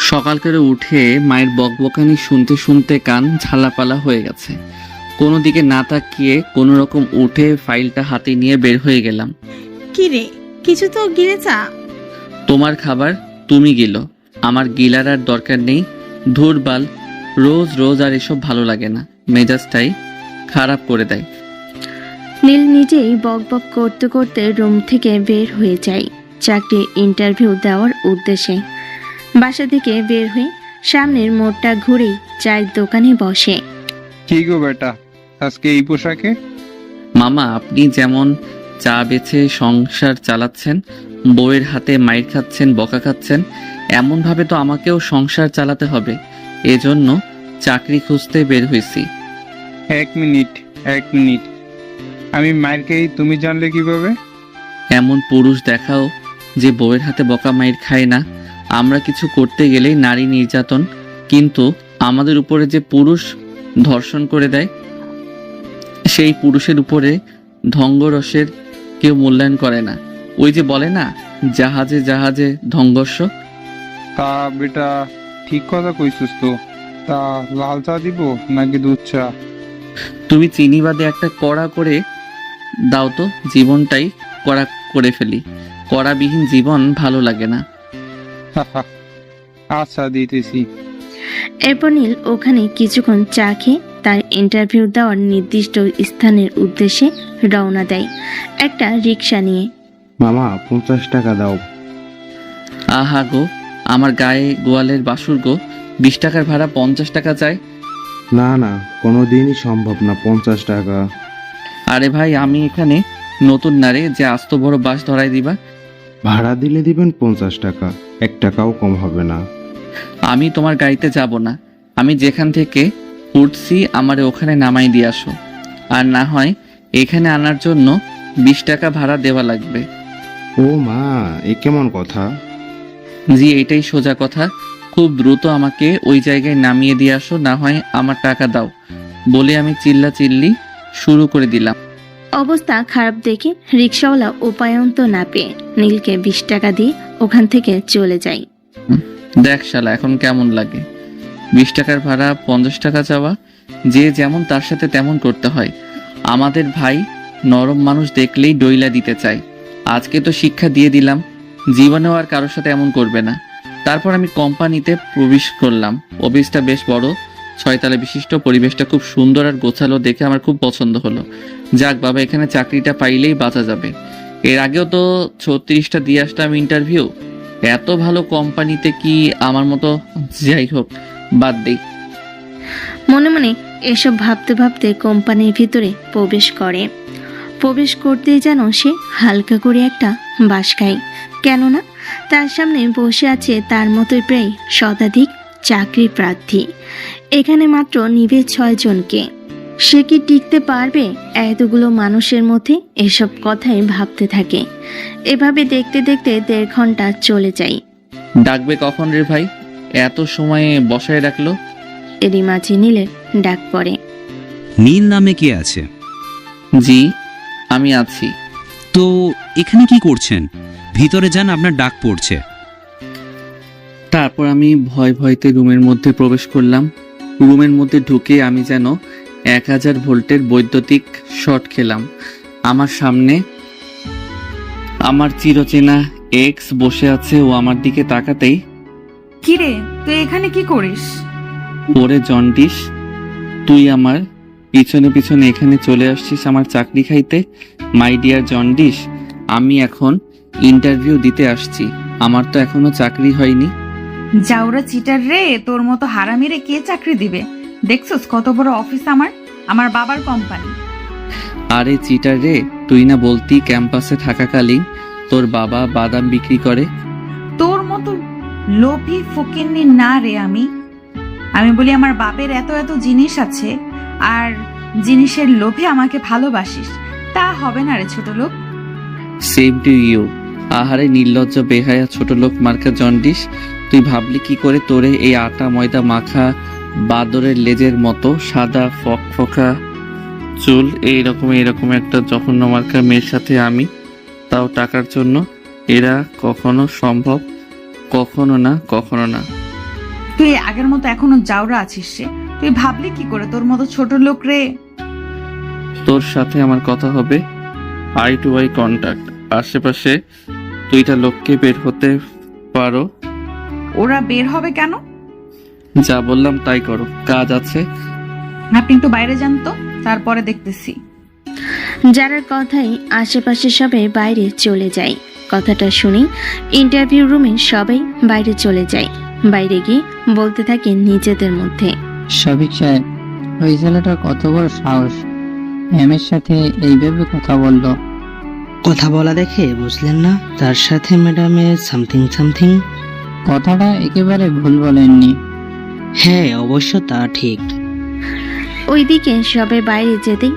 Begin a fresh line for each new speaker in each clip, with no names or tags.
সকাল করে উঠে মায়ের বকবকানি শুনতে শুনতে কান ঝালাপালা হয়ে গেছে। কোনো দিকে না তাকিয়ে কোনো রকম উঠে ফাইলটা হাতে নিয়ে বের হয়ে গেলাম।
কি রে, কিছু তো গিলেছা?
তোমার খাবার তুমি গিলো, আমার গিলার আর দরকার নেই। ধুরবাল, রোজ রোজ আর এসব ভালো লাগে না, মেজাজটাই খারাপ করে দেয়।
নীল নিজেই বকবক করতে করতে রুম থেকে বের হয়ে যায় চাকরির ইন্টারভিউ দেওয়ার উদ্দেশ্যে। বাসা থেকে বের হয়ে সামনের মোড়টা ঘুরেই চায়ের দোকানে বসে।
কি গো বেটা, আজকে এই পোশাকে?
মামা, আপনি যেমন চা বেচে সংসার চালাচ্ছেন, বউয়ের হাতে মাইর খাচ্ছেন, বকা খাচ্ছেন, এমনভাবে তো আমাকেও সংসার চালাতে হবে। এজন্য চাকরি খুঁজতে বের হয়েছি।
এক মিনিট, আমি মায়ের খেয়ে তুমি জানলে কিভাবে?
এমন পুরুষ দেখাও যে বউয়ের হাতে বকা মাইর খায় না। আমরা কিছু করতে গেলেই নারী নির্যাতন, কিন্তু আমাদের উপরে যে পুরুষ ধর্ষণ করে দেয়, সেই পুরুষের উপরে ধঙ্গরসের কেউ মূল্যায়ন করে না। ওই যে বলে না, জাহাজে জাহাজে ধঙ্গর্ষ।
তা বেটা, ঠিক কথা কইছিস তো। তা লাল চা দিব নাকি দুধ চা?
তুমি চিনি বাদে একটা কড়া করে দাও তো, জীবনটাই কড়া করে ফেলি। কড়াবিহীন জীবন ভালো লাগে না।
আচ্ছা, দিতেছি।
এরপর নীল ওখানে কিছুক্ষণ চা খেয়ে তার ইন্টারভিউ দেওয়ার নির্দিষ্ট স্থানের উদ্দেশ্যে রওনা দেয় একটা রিক্সা নিয়ে।
মামা 50 টাকা দাও।
আহা গো, আমার গায়ে গোয়ালের বাসুর গো, 20 টাকার ভাড়া 50 টাকা চাই?
না না, কোনোদিনই সম্ভব না 50 টাকা।
আরে ভাই, আমি এখানে নতুন নারে যে আস্ত বড় বাস ধরাই দিবা।
ভাড়া দিলে দিবেন 50 টাকা, 1 টাকাও কম হবে না।
আমি তোমার গাড়িতে যাব না। আমি যেখান থেকে উঠছি আমারে ওখানে নামাই দিয়ে আসো, আর না হয় এখানে আনার জন্য 20 টাকা ভাড়া দেওয়া লাগবে।
ও মা, এ কেমন কথা?
জি, এটাই সোজা কথা। খুব দ্রুত আমাকে ওই জায়গায় নামিয়ে দিয়ে আসো, না হয় আমার টাকা দাও বলে আমি চিল্লাচিল্লি শুরু করে দিলাম।
অবস্থা খারাপ দেখে রিক্সাওয়ালা উপায়ন্ত না পেয়ে নীলকে 20 টাকা দিয়ে ওখান থেকে চলে যায়।
দেখ শালা, এখন কেমন লাগে? 20 টাকার ভাড়া 50 টাকা চাওয়া। যে যেমন তার সাথে তেমন করতে হয়। আমাদের ভাই নরম মানুষ দেখলেই ডইলা দিতে চায়। আজকে তো শিক্ষা দিয়ে দিলাম, জীবনেও আর কারোর সাথে এমন করবে না। তারপর আমি কোম্পানিতে প্রবেশ করলাম। অফিসটা বেশ বড়, 6 তলা বিশিষ্ট। পরিবেশটা খুব সুন্দর আর গোছালো দেখে আমার খুব পছন্দ হলো। যাক বাবা, এখানে চাকরিটা পাইলেই বাঁচা যাবে। এর আগেও তো 36টা দিয়ে আসলাম ইন্টারভিউ। এত ভালো কোম্পানিতে কি আমার মতো? যাই হোক, বাদ দেই।
মনে মনে এসব ভাবতে ভাবতে কোম্পানির ভিতরে প্রবেশ করতেই যেন সে হালকা করে একটা বাস খায়। কেননা তার সামনে বসে আছে তার মতোই প্রায় শতাধিক চাকরি প্রার্থী। এখানে মাত্র নিবে 6 জনকে। সে কি টিকতে পারবে এতগুলো মানুষের মধ্যে? এসব কথাই ভাবতে থাকে। এভাবে দেখতে দেখতে 1.5 ঘন্টা চলে যায়।
ডাকবে কখন রে ভাই? এত সময়ে বসায় রাখলো।
এরই মাঝে নীলের ডাক পড়ে।
নীল নামে কে আছে?
জি, আমি আছি।
তো এখানে কি করছেন? ভিতরে যান, আপনার ডাক পড়ছে।
তারপর আমি ভয় ভয়তে রুমের মধ্যে প্রবেশ করলাম। রুমের মধ্যে ঢুকে আমি যেন 1000 ভোল্টের বৈদ্যুতিক শর্ট খেলাম। আমার সামনে আমার চিরচেনা এক্স বসে আছে। ও আমার দিকে তাকাতেই,
কিরে, তুই এখানে কি করিস?
ওরে জন্ডিস, তুই আমার পিছনে পিছনে এখানে চলে আসছিস আমার চাকরি খাইতে? মাই ডিয়ার জন্ডিস, আমি এখন ইন্টারভিউ দিতে আসছি। আমার তো এখনো চাকরি হয়নি।
যাওরা চিটার রে, তোর মতো হারামিরে কে চাকরি দিবে? দেখছস কত বড় অফিস আমার বাবার কোম্পানি।
আরে চিটার রে, তুই না বলতি ক্যাম্পাসে থাকাকালীন তোর বাবা বাদাম বিক্রি করে?
তোর মতো লোভী ফকিন্নি না রে আমি বলি আমার বাপের এত এত জিনিস আছে, আর জিনিসের লোভে আমাকে ভালোবাসিস। তা হবে না রে ছোট লোক।
Same to you. আহারে নির্লজ্জ বেহায়া ছোট লোক মার্কা জন্ডিস, তুই ভাবলি কি করে তোরে এই আটা ময়দা মাখা বাদরের লেজের মতো সাদা ফকফকা চুল এইরকম একটা জঘন্য মার্কা মেয়ের সাথে আমি, তাও টাকার জন্য? এরা কখনো সম্ভব? কখনো না, কখনো না।
তুই আগের মতো এখনো জাউরা আছিস রে। তুই ভাবলি কি করে তোর মতো ছোট লোক রে?
তোর সাথে আমার কথা হবে আই টু আই কন্ট্যাক্ট। আশেপাশে 2টা লোককে বের হতে পারো।
ওরা বের হবে কেন?
যা বললাম তাই করো, কাজ আছে।
আপনি একটু বাইরে যান তো, তারপরে দেখতেছি।
যারার কথাই আশেপাশে সবাই বাইরে চলে যায়। কথাটা শুনে ইন্টারভিউ রুমে সবাই বাইরে চলে যায়। বাইরে গিয়ে বলতে থাকে নিজেদের মধ্যে।
শফিক সাহেব, ওই ছেলেটার কত বড় সাহস, ম্যামের সাথে এইভাবে কথা বলল।
কথা বলা দেখে বুঝলেন না তার সাথে ম্যাডামের সামথিং সামথিং?
কথাটা একেবারে ভুল বলেননি।
হ্যাঁ, অবশ্য তা ঠিক।
ওইদিকে সবাই বাইরে যেতেই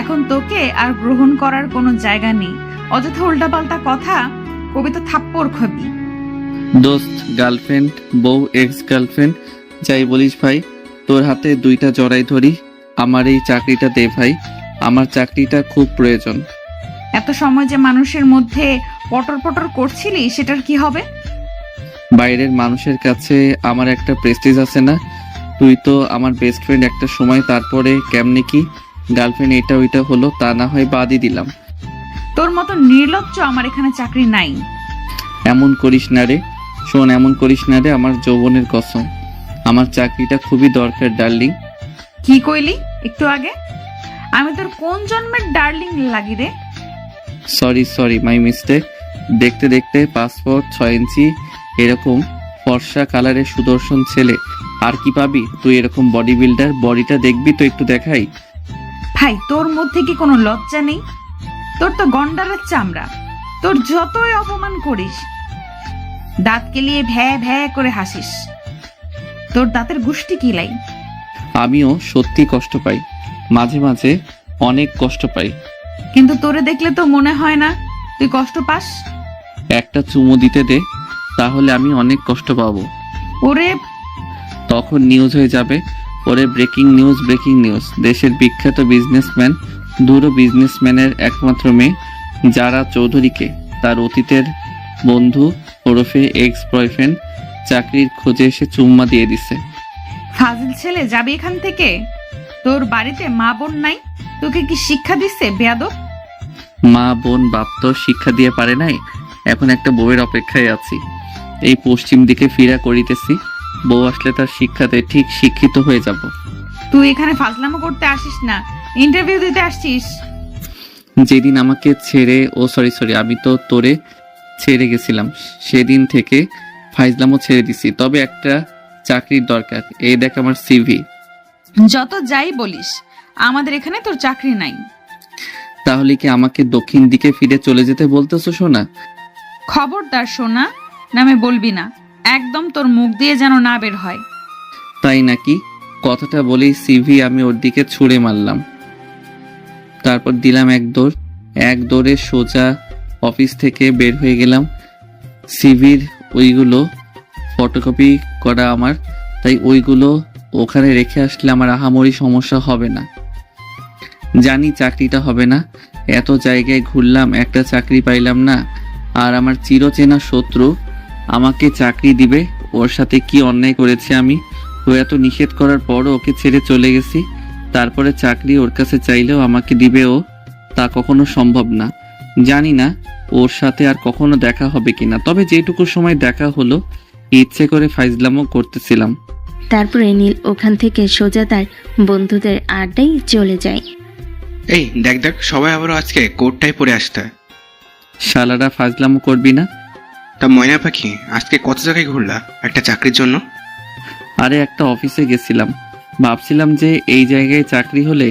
এখন তোকে আর গ্রহণ করার কোনো জায়গা নেই। অযথা উল্টাপাল্টা কথা কবিতা থাপ্পড় খাবি।
দোস্ত, গার্লফ্রেন্ড, বউ, এক্স গার্লফ্রেন্ড, যাই বলিস ভাই, তোর হাতে 2টা জড়াই ধরি। আমার এই চাকরিটা দে ভাই, আমার চাকরিটা খুব প্রয়োজন।
এত সময় যে মানুষের মধ্যে পটর পটর করছিলি, সেটার কি হবে?
বাইরের মানুষের কাছে আমার একটা প্রেস্টিজ আছে না? তুই তো আমার বেস্ট ফ্রেন্ড একটা সময়, তারপরে কেমনে কি গার্লফ্রেন্ড এটা ওইটা হলো, তা না হয় বাদই দিলাম।
তোর মতো নির্লজ্জ আমার এখানে চাকরি নাই।
এমন করিস না রে, শোন, এমন করিস না রে, আমার যৌবনের কসম। আমার চাকরিটা খুবই দরকার ডার্লিং।
কি কইলি একটু আগে? আমি তোর কোন জন্মের ডার্লিং লাগি রে?
Sorry my mistake. দেখতে দেখতে পাসপোর্ট 6 ইঞ্চি এরকম ফর্সা কালারের সুদর্শন ছেলে আর কি পাবি? তুই এরকম বডি বিল্ডার, বডিটা দেখবি তো একটু দেখাই।
ভাই, তোর মধ্যে কি কোনো লজ্জা নেই? তোর তো গন্ডারের চামড়া। তোর যতই অপমান করিস, দাঁত কেলিয়ে ভ্যা ভ্যা করে হাসিস। তোর দাঁতের গুষ্টি কিলাই।
আমিও সত্যি কষ্ট পাই, মাঝে মাঝে অনেক কষ্ট পাই।
কিন্তু তোরে দেখলে তো মনে হয় না তুই কষ্ট পাস।
একটা চুমু দিতে দে, তাহলে আমি অনেক কষ্ট পাবো।
ওরে,
তখন নিউজ হয়ে যাবে। ওরে ব্রেকিং নিউজ, ব্রেকিং নিউজ। দেশের বিখ্যাত বিজনেসম্যান, দুটো বিজনেসম্যানের একমাত্র মেয়ে যারা চৌধুরীকে তার অতীতের বন্ধু ওরফে এক্স বয়ফ্রেন্ড চাকরির খোঁজে এসে চুম্মা দিয়ে দিছে।
ফাজিল ছেলে, যাবি এখান থেকে। তোর বাড়িতে মা বোন নাই? তোকে কি শিক্ষা দিচ্ছে বেয়াদব?
মা বোন বাপ তো শিক্ষা দিয়ে পারে নাই, এখন একটা বউয়ের অপেক্ষায় আছি। এই পশ্চিম দিকে ফিরা করিতেছি, বউ আসলে তার শিক্ষাতে ঠিক শিক্ষিত হয়ে যাব।
তুই এখানে ফাজলামো করতে আসিস না, ইন্টারভিউ দিতে আসছিস।
যেদিন আমাকে ছেড়ে, সরি আমি তো তোরে ছেড়ে গেছিলাম, সেদিন থেকে ফাইজলামও ছেড়ে দিছি। তবে একটা চাকরির দরকার। এই দেখ আমার সিভি।
যত যাই বলিস, আমাদের এখানে তোর চাকরি নাই।
তাহলে কি আমাকে দক্ষিণ দিকে ফিরে চলে যেতে বলতেছো সোনা?
খবরদার সোনা নামে বলবি না, একদম তোর মুখ দিয়ে যেন না বের হয়।
তাই নাকি? কথাটা বলেই সিভি আমি ওর দিকে ছুঁড়ে মারলাম। তারপর দিলাম এক দৌড়ে সোজা অফিস থেকে বের হয়ে গেলাম। সিভির ওইগুলো ফটোকপি করা আমার, তাই ওইগুলো ওখানে রেখে আসলে আমার আহামরি সমস্যা হবে না। জানি চাকরিটা হবে না, এত জায়গায় ঘুরলাম, একটা চাকরি পাইলাম না। আর আমার চিরচেনা শত্রু আমাকে চাকরি দিবে। ওর সাথে কি অন্যায় করেছি আমি? ও এত নিষেধ করার পরও ওকে ছেড়ে চলে গেছি, তারপরে চাকরি ওর কাছে চাইলেও আমাকে দিবে ও? তা কখনো সম্ভব না। জানি না ওর সাথে আর কখনো দেখা হবে কিনা, তবে যেটুকু সময় দেখা হলো ইচ্ছে করে ফাইজলামও করতেছিলাম।
তারপরে নীল ওখান থেকে সোজা তার বন্ধুদের আড্ডায় চলে যায়।
এই দেখ সবাই আবারও আজকে কোটটাই পরে আসতে।
শালারা ফাইজলামও করবি না?
তা ময়না পাখি, আজকে কত জায়গায় ঘুরলা একটা চাকরির জন্য?
আরে একটা অফিসে গেছিলাম, ভাবছিলাম যে এই জায়গায় চাকরি হলে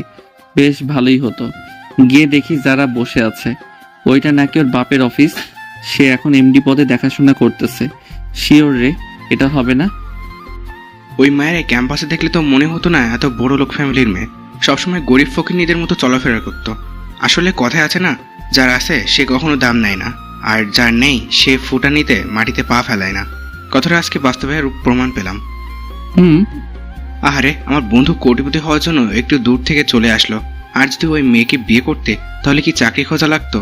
বেশ ভালোই হতো। গিয়ে দেখি যারা বসে আছে, ওইটা নাকি ওর বাপের অফিস। সে এখন এমডি পদে দেখাশোনা করতেছে। শিওর রে, এটা হবে না?
ওই মায়ের এই ক্যাম্পাসে দেখলে তো মনে হতো না এত বড় লোক ফ্যামিলির মেয়ে। সবসময় গরিব ফকিরনিদের মতো চলাফেরা করতো। আসলে কথায় আছে না, যার আছে সে কখনো দাম নেয় না, আর যার নেই সে ফুটানিতে মাটিতে পা ফেলায় না। কথাটা আজকে বাস্তবে রূপ প্রমাণ পেলাম। আহারে, আমার বন্ধু কোটিপতি হওয়ার জন্য একটু দূর থেকে চলে আসলো। আর যদি ওই মেয়েকে বিয়ে করতে, তাহলে কি চাকরি খোঁজা লাগতো?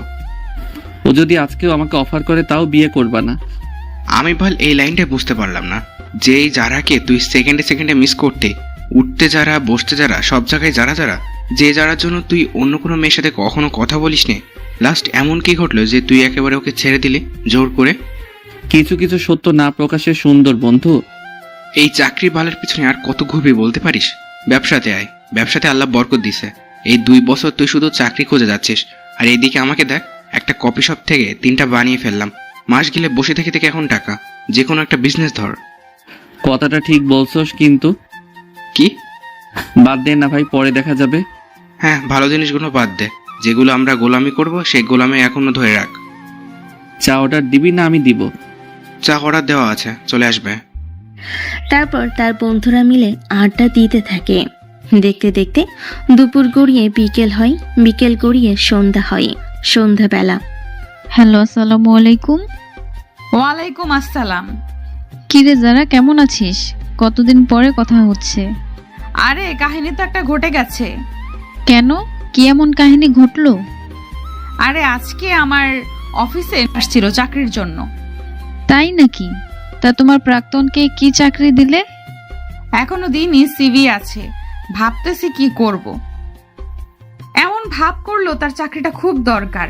ও যদি আজকেও আমাকে অফার করে তাও বিয়ে করবা না?
আমি বল এই লাইনটা বুঝতে পারলাম না, যে এই যারাকে তুই সেকেন্ডে সেকেন্ডে মিস করতে, উঠতে যারা বসতে যারা সব জায়গায় যারা যারা, যে যারার জন্য তুই অন্য কোনো মেয়ের সাথে কখনো কথা বলিস নি, লাস্ট এমন কি ঘটলো যে তুই একেবারে ওকে ছেড়ে দিলি জোর করে?
কিছু কিছু সত্য না প্রকাশে সুন্দর বন্ধু।
এই চাকরি বালের পিছনে আর কত ঘুরবি বলতে পারিস? ব্যবসাতে আয়, ব্যবসাতে আল্লাহ বরকত দিছে। এই 2 বছর তুই শুধু চাকরি খুঁজে যাচ্ছিস, আর এইদিকে আমাকে দেখ, একটা কফি শপ থেকে 3টা বানিয়ে ফেললাম। মাস গেলে বসে থেকে থেকে এখন টাকা, যে কোনো একটা বিজনেস ধর।
কথাটা ঠিক বলছস, কিন্তু
কি?
বাদ দে না ভাই, পরে দেখা যাবে।
হ্যাঁ, ভালো জিনিসগুলো বাদ দে, যেগুলো আমরা গোলামি করব সেই গোলামি এখনো ধরে রাখ।
চা অর্ডার দিবি না আমি দিব?
চা অর্ডার দেওয়া আছে, চলে আসবে।
তারপর তার বন্ধুরা মিলে আড্ডা দিতে থাকে। দেখতে দেখতে দুপুর গড়িয়ে বিকেল হয়, বিকেল গড়িয়ে সন্ধ্যা হয়, সন্ধ্যাবেলা।
হ্যালো, আসসালামু আলাইকুম।
ওয়ালাইকুম আসসালাম।
কিরে যারা, কেমন আছিস? কতদিন পরে কথা হচ্ছে।
আরে কাহিনী তো একটা ঘটে গেছে।
কেন, কি এমন কাহিনী ঘটলো?
আরে আজকে আমার অফিসে আসছিল চাকরির জন্য।
তাই নাকি? তা তোমার প্রাক্তনকে কি চাকরি দিলে?
এখনো দিনই সিভি আছে, ভাবতেছি কি করব। এমন ভাব করলো তার চাকরিটা খুব দরকার।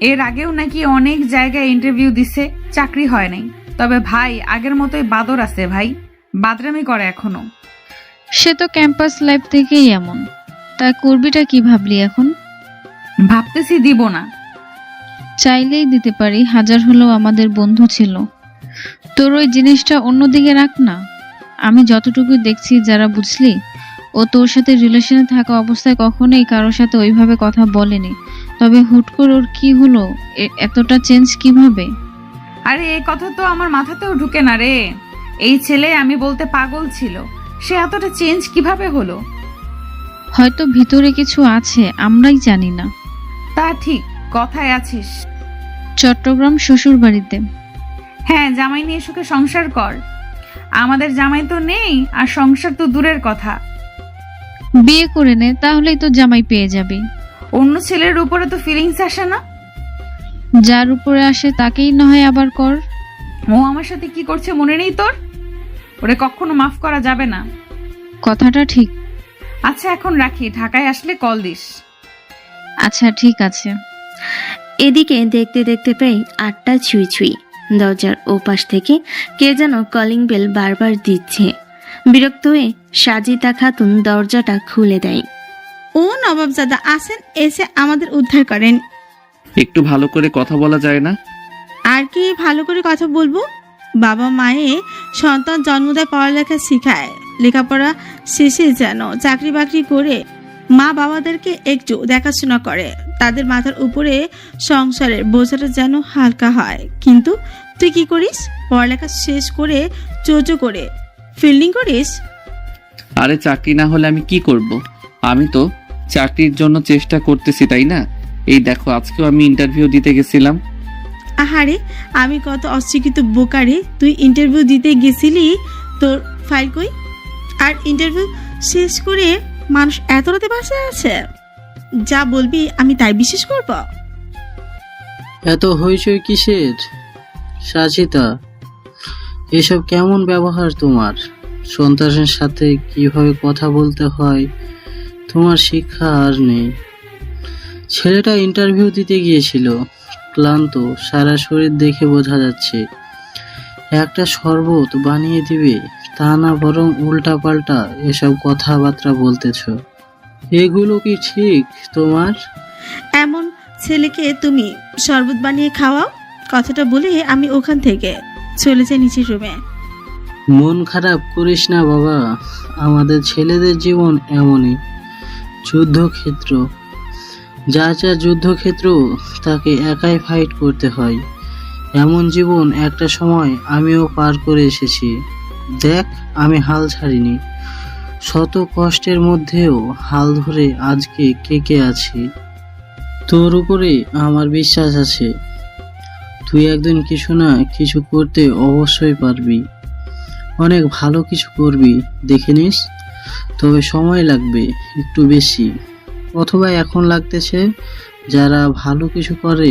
এর আগেও নাকি অনেক জায়গায় ইন্টারভিউ দিছে, চাকরি হয় নাই। তবে ভাই আগের মতোই বাদর আছে ভাই, বাদরামি করে এখনো।
সে তো ক্যাম্পাস লাইফ থেকেই এমন। তা করবিটা কি ভাবলি এখন?
ভাবতেছি দিব না।
চাইলেই দিতে পারি, হাজার হলেও আমাদের বন্ধু ছিল। তোর ওই জিনিসটা অন্যদিকে রাখ না। আমি যতটুকু দেখছি যারা, বুঝলি, ও তোর সাথে রিলেশনে থাকা অবস্থায় কখনোই কারোর সাথে ওইভাবে কথা বলেনি। তবে হুট করে ওর কি হলো, এতটা চেঞ্জ কিভাবে?
আরে এই কথা তো আমার মাথাতেও ঢুকে না রে। এই ছেলে আমি বলতে পাগল ছিল, সে এতটা চেঞ্জ কিভাবে হলো?
হয়তো ভিতরে কিছু আছে, আমরাই জানি না।
তা ঠিক, কথায় আছিস।
চট্টগ্রাম শ্বশুর বাড়িতে।
হ্যাঁ, জামাই নিয়ে সুখে সংসার কর। আমাদের জামাই তো নেই, আর সংসার তো দূরের কথা।
বিয়ে করে নে, তাহলেই তো জামাই পেয়ে যাবে।
অন্য ছেলের উপরে তো ফিলিংস আসে না?
যার উপরে আসে তাকেই না হয় আবার কর।
ও আমার সাথে কি করছে মনে নেই তোর? ওরে কখনো মাফ করা যাবে না।
কথাটা ঠিক।
আচ্ছা এখন রাখি, ঢাকায় আসলে কল দিস।
আচ্ছা ঠিক আছে।
এদিকে দেখতে দেখতে প্রায় 8টা ছুঁই ছুঁই। দরজার ওপাশ থেকে কে যেন কলিং বেল বারবার দিচ্ছে। বিরক্ত হয়ে সাজিদা খাতুন দরজাটা খুলে দেয়।
ও নবাবজাদা আসেন, এসে আমাদের উদ্ধার করেন।
একটু ভালো করে কথা বলা যায় না?
আর কি ভালো করে কথা বলবো? বাবা মায়ে সন্তান জন্ম দেয়, পড়ালেখা শিখায়, লেখাপড়া শেষে যেন চাকরি বাকরি করে মা বাবাদেরকে একটু দেখাশোনা করে, তাদের মাথার উপরে সংসারের বোঝাটা যেন হালকা হয়। কিন্তু তুই কি করিস? পড়ালেখা শেষ করে চোচো করে ফিল্ডিং করিস।
আরে চাকরি না হলে আমি কি করব? আমি তো চাকরির জন্য চেষ্টা করতেছি, তাই না? এই দেখো, আজকেও আমি ইন্টারভিউ দিতে গেছিলাম।
আহারে, আমি কত অশিক্ষিত বোকারে, তুই ইন্টারভিউ দিতে গেছিলি, তোর ফাইল কই? আর ইন্টারভিউ শেষ করে মানুষ এত রাতে বাসায় আছে? যা বলবি আমি তাই বিশ্বাস করব?
এত হইচই কিসের সাজিদা? এসব কেমন ব্যবহার তোমার? সন্তানের সাথে কিভাবে কথা বলতে হয় তোমার শিক্ষা আর নেই। ছেলেটা ইন্টারভিউ দিতে গিয়েছিল, ক্লান্ত, সারা শরীর দেখে বোঝা যাচ্ছে। একটা শরবত বানিয়ে দিবে তা না, বরং উল্টা পাল্টা এসব কথাবার্তা বলতেছ। এগুলো কি ঠিক তোমার?
এমন ছেলেকে তুমি শরবত বানিয়ে খাওয়াও? কথাটা বলে আমি ওখান থেকে চলে যাই নিচের রুমে।
মন খারাপ করিস না বাবা, আমাদের ছেলেদের জীবন এমনই, যুদ্ধক্ষেত্র। যা যা যুদ্ধক্ষেত্র তাকে একাই ফাইট করতে হয়। এমন জীবন একটা সময় আমিও পার করে এসেছি। দেখ, আমি হাল ছাড়িনি। শত কষ্টের মধ্যেও হাল ধরে আজকে কে আছি। তোর উপরে আমার বিশ্বাস আছে, তুই একদিন কিছু না কিছু করতে অবশ্যই পারবি। অনেক ভালো কিছু করবি, দেখে নিস। তবে সময় লাগবে একটু বেশি, অথবা এখন লাগতেছে। যারা ভালো কিছু করে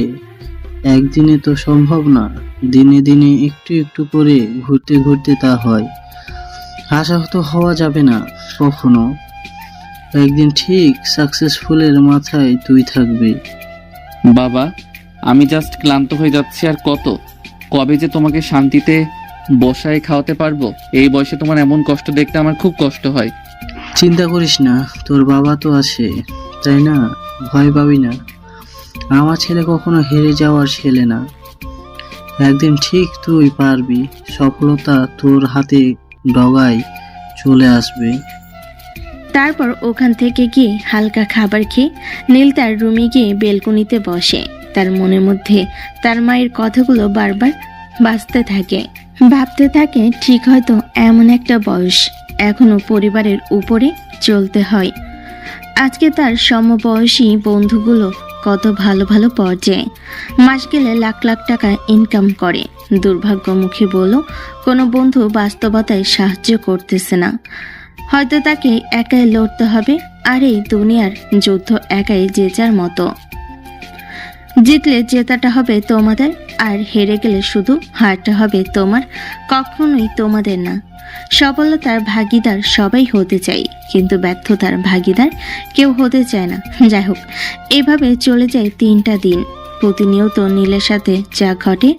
একদিনে তো সম্ভব না, দিনে দিনে একটু একটু করে ঘুরতে ঘুরতে তা হয়। আশাহত হওয়া যাবে না কখনো। একদিন ঠিক সাকসেসফুলের মাথায় তুই থাকবি।
বাবা, আমি জাস্ট ক্লান্ত হয়ে যাচ্ছি। আর কবে যে তোমাকে শান্তিতে বসায় খাওয়াতে পারবো? এই বয়সে তোমার এমন কষ্ট দেখতে আমার খুব কষ্ট হয়।
চিন্তা করিস না, তোর বাবা তো আছে, তাই না? ভয় পাবি না। আমার ছেলে কখনো হেরে যাওয়ার ছেলে না। একদিন ঠিক তুই পারবি, সফলতা তোর হাতে ডগায় চলে আসবে।
তারপর ওখান থেকে গিয়ে হালকা খাবার খেয়ে নীল তার রুমে গিয়ে বেলকনিতে বসে। তার মনের মধ্যে তার মায়ের কথাগুলো বারবার বাজতে থাকে। ভাবতে থাকে ঠিক হয়তো এমন একটা বয়স, এখনো পরিবারের উপরে চলতে হয়। আজকে তার সমবয়সী বন্ধুগুলো কত ভালো ভালো পর্যায়ে, মাস গেলে লাখ লাখ টাকা ইনকাম করে। দুর্ভাগ্যমুখী বলো কোনো বন্ধু বাস্তবতায় সাহায্য করতেছে না। হয়তো তাকে একাই লড়তে হবে, আর এই দুনিয়ার যুদ্ধ একাই যে যার মতো। জিতলে জেতাটা হবে তোমাদের, আর হেরে গেলে শুধু হারটা হবে তোমার, কখনোই তোমাদের না। সফলতার ভাগিদার সবাই হতে চাই, কিন্তু ব্যর্থতার ভাগিদার কেউ হতে চায় না। যাই হোক, এভাবে চলে যায় 3টা দিন। প্রতিনিয়ত নীলের সাথে যা ঘটে,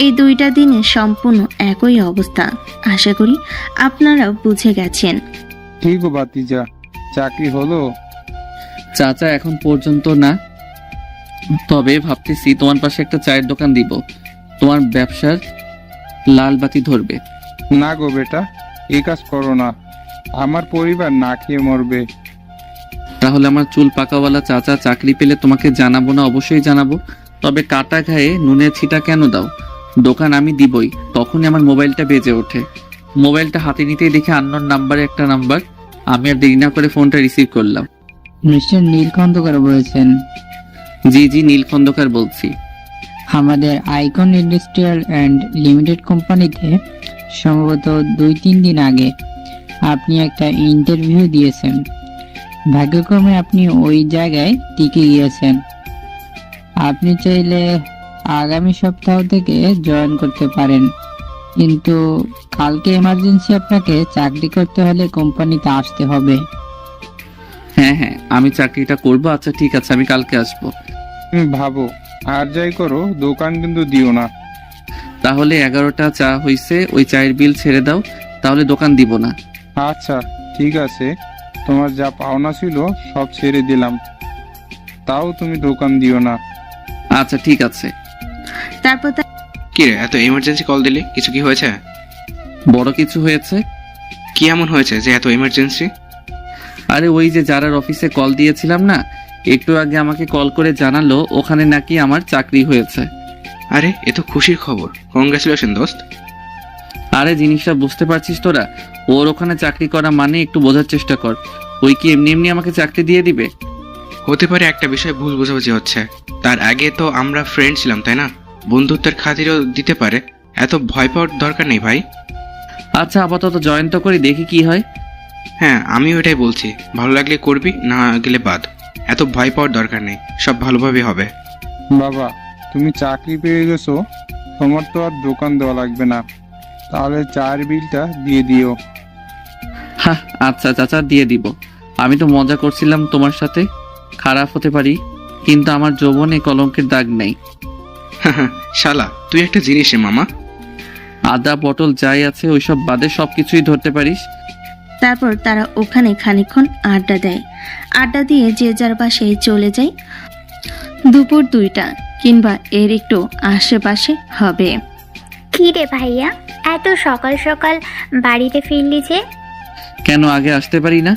এই 2টা দিনে সম্পূর্ণ একই অবস্থা। আশা করি আপনারাও বুঝে গেছেন।
ঠিক গো বাতিজা, চাকরি হলো?
চাচা, এখন পর্যন্ত না, তবে ভাবতেছি তোমার পাশে একটা চায়ের দোকান দিব। তোমার ব্যবসার লাল বাতি ধরবে।
না গো বেটা, এই কাজ করো না, আমার পরিবার না খেয়ে মরবে।
তাহলে আমার চুল পাকাওয়ালা চাচা চাকরি পেলে তোমাকে জানাবো না? অবশ্যই জানাবো। তবে কাটা গায়ে নুনের ছিটা কেন দাও? দোকান আমি দিবই। তখনই আমার মোবাইলটা বেজে ওঠে। মোবাইলটা হাতে নিতেই দেখে আননোন নাম্বারে একটা নাম্বার। আমি আর দেরি না করে ফোনটা রিসিভ করলাম।
মিস্টার নীল খন্দকার বলেছেন?
জি জি, নীল খন্দকার বলছি।
আমাদের আইকন ইন্ডাস্ট্রিয়াল অ্যান্ড লিমিটেড কোম্পানিতে সম্ভবত 2-3 দিন আগে আপনি একটা ইন্টারভিউ দিয়েছেন। ভাগ্যক্রমে আপনি ওই জায়গায় টিকে গিয়েছেন। আপনি চাইলে আগামী সপ্তাহ থেকে জয়েন করতে পারেন, কিন্তু কালকে এমার্জেন্সি আপনাকে চাকরি করতে হলে কোম্পানিতে আসতে হবে।
হ্যাঁ হ্যাঁ, আমি চাকরিটা করব। আচ্ছা ঠিক আছে, আমি কালকে আসবো।
তুমি ভাবো, আর যাই করো দোকান কিন্তু দিও না।
তাহলে 11টা চা হইছে, ওই চায়ের বিল ছেড়ে দাও, তাহলে দোকান দিব না।
আচ্ছা ঠিক আছে, তোমার যা পাওনা ছিল সব ছেড়ে দিলাম, তাও তুমি দোকান দিও না।
আচ্ছা ঠিক আছে।
তারপর
কি রে, এত এমার্জেন্সি কল দিলি? কিছু কি হয়েছে?
বড় কিছু হয়েছে।
কি এমন হয়েছে যে এত এমার্জেন্সি?
আরে ওই যে যারার অফিসে কল দিয়েছিলাম না, একটু আগে আমাকে কল করে জানালো ওখানে নাকি আমার চাকরি হয়েছে।
আরে এ তো খুশির খবর, কংগ্রেচুলেশন দোস্ত।
আরে জিনিসটা বুঝতে পারছিস তোরা? ওর ওখানে চাকরি করা মানে একটু বোঝার চেষ্টা কর। ওই কি এমনি এমনি আমাকে চাকরি দিয়ে দিবে?
হতে পারে একটা বিষয় ভুল বোঝাবুঝি হচ্ছে। তার আগে তো আমরা ফ্রেন্ড ছিলাম, তাই না? বন্ধুত্বের খাতিরও দিতে পারে, এত ভয় পাওয়ার দরকার নেই ভাই।
আচ্ছা আপাতত জয়েন তো করি, দেখি কি হয়।
হ্যাঁ, আমিও এটাই বলছি, ভালো লাগলে করবি, না গেলে বাদ। এত ভয় পাওয়ার দরকার নেই, সব ভালোভাবে হবে।
বাবা, তুমি চাকরি পেয়ে গেছো, তোমার তো আর দোকান দেওয়া লাগবে না, তাহলে চায়ের বিলটা দিয়ে দিও।
হ্যাঁ আচ্ছা চাচা, দিয়ে দিব। আমি তো মজা করছিলাম তোমার সাথে। খারাপ হতে পারি, কিন্তু আমার যৌবনে কলঙ্কের দাগ নেই।
শালা, তুই একটা জিনিস রে মামা।
আদা পটল যাই আছে ওইসব বাদে সবকিছুই ধরতে পারিস।
তারপর তারা ওখানে খানিকক্ষণ আড্ডা দেয়। আড্ডা দিয়ে যে যার বাসায় চলে যায়। দুপুর 2টা কিংবা এর একটু আশেপাশে হবে।
কি রে ভাইয়া, এত সকাল সকাল বাড়িতে ফিরলি যে?
কেন আগে আসতে পারি না?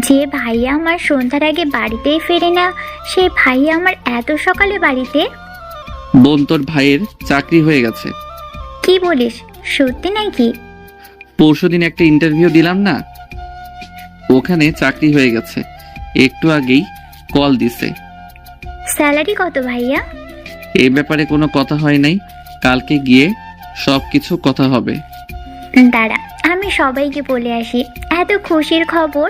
যে ভাইয়া আমার সন্ধ্যার আগে বাড়িতেই ফেরে না, সেই ভাইয়া আমার এত সকালে বাড়িতে?
বোন, তোর ভাইয়ের চাকরি হয়ে গেছে।
কি বলিস, সত্যি নাকি?
পরশুদিন একটা ইন্টারভিউ দিলাম না, ওখানে চাকরি হয়ে গেছে। একটু আগেই কল দিছে।
স্যালারি কত ভাইয়া?
এই ব্যাপারে কোনো কথা হয় নাই, কালকে গিয়ে সবকিছু কথা হবে।
দাঁড়া, আমি সবাইকে বলে আসি এত খুশির খবর।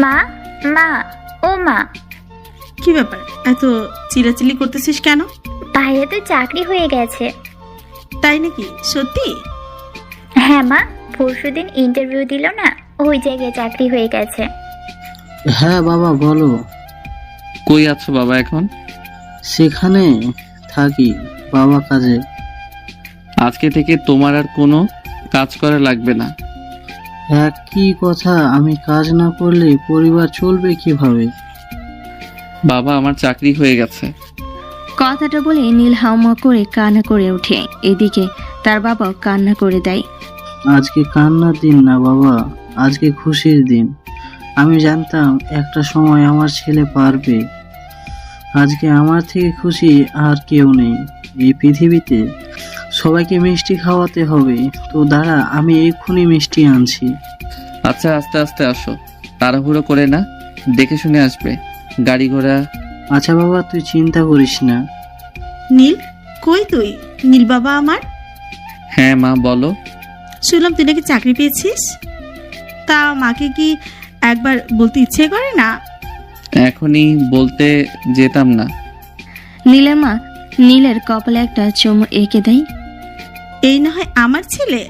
মা, মা, ও মা।
কি ব্যাপার, এত চিল্লাচিল্লি করতেছিস কেন?
ভাইয়া তো চাকরি হয়ে গেছে।
তাই নাকি? সত্যি?
হ্যাঁ মা, পরশুদিন ইন্টারভিউ দিল না, ওই জায়গায় চাকরি হয়ে গেছে।
হ্যাঁ বাবা বলো।
কই আছো বাবা এখন?
সেখানে থাকি বাবা কাজে।
আজকে থেকে তোমার আর কোনো কাজ করা লাগবে না।
একই কথা, আমি কাজ না করলে পরিবার চলবে কিভাবে?
বাবা আমার চাকরি হয়ে গেছে।
কথাটা বলে নীল হাউমা করে কান্না করে ওঠে। এদিকে তার বাবা কান্না করে দেয়।
আজকে কান্নার দিন না বাবা, আজকে খুশির দিন। আমি জানতাম একটা সময় আমার ছেলে পারবে। আজকে আমার থেকে খুশি আর কেউ নেই এই পৃথিবীতে। সবাইকে মিষ্টি খাওয়াতে হবে, তো দাঁড়া আমি এক্ষুনি মিষ্টি আনছি।
আচ্ছা আস্তে আস্তে আসো, তাড়াহুড়ো করে না, দেখে শুনে আসবে, গাড়ি ঘোড়া।
আচ্ছা বাবা তুই চিন্তা করিস না।
নীল, কই তুই? নীল বাবা আমার।
হ্যাঁ মা বলো।
শুনলাম তুই নাকি চাকরি পেয়েছিস। তা মাকে কি একবার বলতে ইচ্ছে করে না?
এখনই বলতে যেতাম না।
নীলের মা নীলের কপালে একটা চুমু এঁকে দেয়।
এই না হয় আমার ছেলে।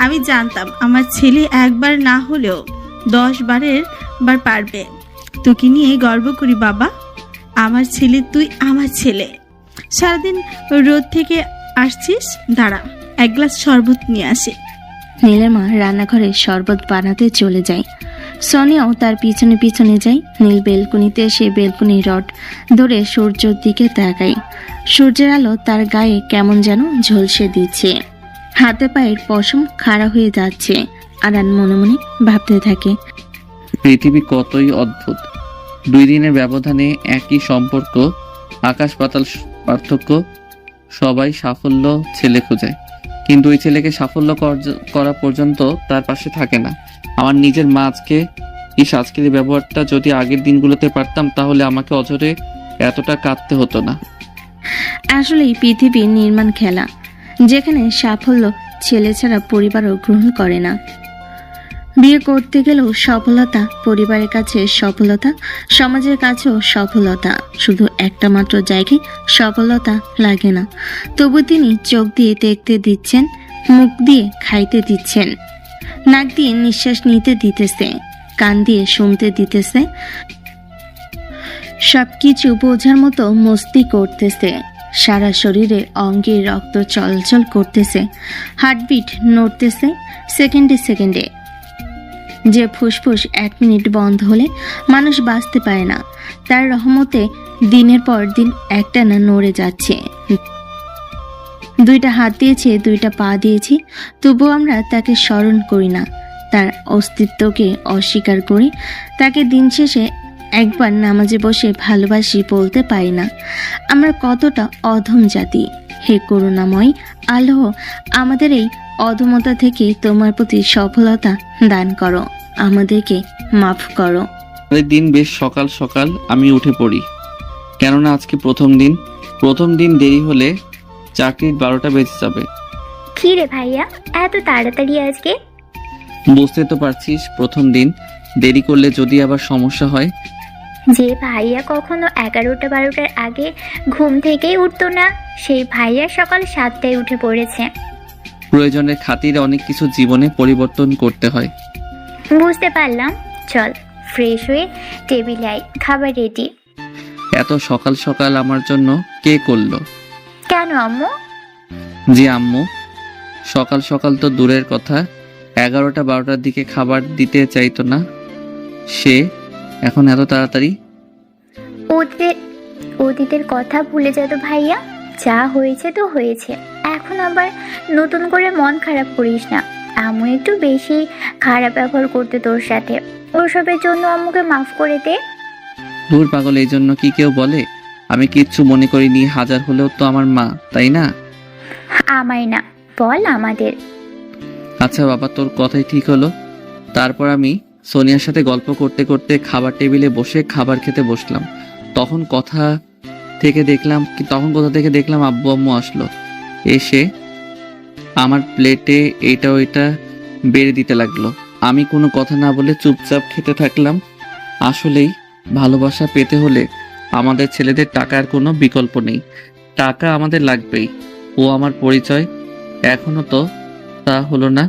আমি জানতাম আমার ছেলে একবার না হলেও 10 বারের বার পারবে। তোকে নিয়ে গর্ব করি বাবা। আমার ছেলে, তুই আমার ছেলে। সারাদিন রোদ থেকে আসছিস, দাঁড়া এক গ্লাস শরবত নিয়ে আসি।
নীলের মা রান্নাঘরে শরবত বানাতে চলে যায়। সোনিয়াও তার পিছনে পিছনে যায়। নীল বেলকুনিতে এসে বেলকুনি রড ধরে সূর্যের দিকে তাকায়। সূর্যের আলো তার গায়ে কেমন যেন ঝলসে দিচ্ছে। হাতে পায়ের পশম খাড়া হয়ে যাচ্ছে। আরান মনে মনে ভাবতে থাকে,
পৃথিবী কতই অদ্ভুত। 2 দিনের ব্যবধানে একই সম্পর্ক, আকাশ পাতাল পার্থক্য। সবাই সাফল্য ছেলে খোঁজায়, কিন্তু ওই ছেলেকে সাফল্য করা পর্যন্ত তার পাশে থাকে না। আমার নিজের মা আজকের এই ব্যবহারটা যদি আগের দিনগুলোতে পারতাম, তাহলে আমাকে অঝরে এতটা কাঁদতে হতো না।
আসলেই পৃথিবীর নির্মাণ খেলা, যেখানে সাফল্য ছেলে ছাড়া পরিবারও গ্রহণ করে না। বিয়ে করতে গেলেও সফলতা, পরিবারের কাছে সফলতা, সমাজের কাছেও সফলতা। শুধু একটা মাত্র জায়গায় সফলতা লাগে না। তবু তিনি চোখ দিয়ে দেখতে দিচ্ছেন, মুখ দিয়ে খাইতে দিচ্ছেন, নাক দিয়ে নিঃশ্বাস নিতে দিতেছে, কান দিয়ে শুনতে দিতেছে, সবকিছু বোঝার মতো মস্তি করতেছে। সারা শরীরে অঙ্গে রক্ত চলাচল করতেছে, হার্টবিট নড়তেছে সেকেন্ডে সেকেন্ডে। যে ফুসফুস 1 মিনিট বন্ধ হলে মানুষ বাঁচতে পারে না, তার রহমতে দিনের পর দিন একটানা নড়ে যাচ্ছে। 2টা হাত দিয়েছে, 2টা পা দিয়েছি, তবুও আমরা তাকে স্মরণ করি না। তার অস্তিত্বকে অস্বীকার করি। তাকে দিন শেষে একবার নামাজে বসে ভালোবাসি বলতে পারি না। আমরা কতটা অধম জাতি। হে করুণাময় আল্লাহ, আমাদের এই অধমতা থেকে তোমার প্রতি সফলতা দান করো, আমাদেরকে মাফ করো।
পরের দিন বেশ সকাল সকাল আমি উঠে পড়ি, কেননা আজকে প্রথম দিন দেরি হলে চাকরির 12টা বেজে যাবে।
কি রে ভাইয়া, এত তাড়াতাড়ি আজকে?
বুঝতে তো পারছিস, প্রথম দিন দেরি করলে যদি আবার সমস্যা হয়।
যে ভাইয়া কখনো 11টা 12টার আগে ঘুম থেকেই উঠতো না, সেই ভাইয়া সকাল 7টায় উঠে পড়েছে।
প্রয়োজনের খাতিরে অনেক কিছু জীবনে পরিবর্তন করতে হয়।
বুঝতে পারলাম। চল ফ্রেশ হয়ে টেবিলে আয়, খাবার রেডি।
এত সকাল সকাল আমার জন্য কে করলো?
কেন আম্মু?
জি আম্মু। সকাল সকাল তো দূরের কথা, 11টা 12টার দিকে খাবার দিতে চাইতো না সে, এখন এত তাড়াতাড়ি?
অতীতের কথা ভুলে যেত ভাইয়া, যা হয়েছে তো হয়েছে। এখন আবার নতুন করে মন খারাপ করিস না। আম্মু একটু বেশি খারাপ ব্যবহার করতে তোর সাথে, ওসবের জন্য আম্মুকে মাফ করে দে।
দূর পাগল, এই জন্য কি কেউ বলে? আমি কিচ্ছু মনে করিনি, হাজার হলেও তো আমার মা, তাই না?
আমায় না, বল আমাদের।
আচ্ছা বাবা, তোর কথাই ঠিক হলো। তারপর আমি সোনিয়ার সাথে গল্প করতে করতে খাবার টেবিলে বসে খাবার খেতে বসলাম। তখন কোথা থেকে দেখলাম আব্বু আম্মু আসলো। এসে আমার প্লেটে এটা ওইটা বেড়ে দিতে লাগলো। আমি কোনো কথা না বলে চুপচাপ খেতে থাকলাম। আসলেই ভালোবাসা পেতে হলে আমাদের ছেলেদের টাকার কোনো বিকল্প নেই। টাকা আমাদের লাগবেই। ও আমার পরিচয়, এখনো তো তা হলো না।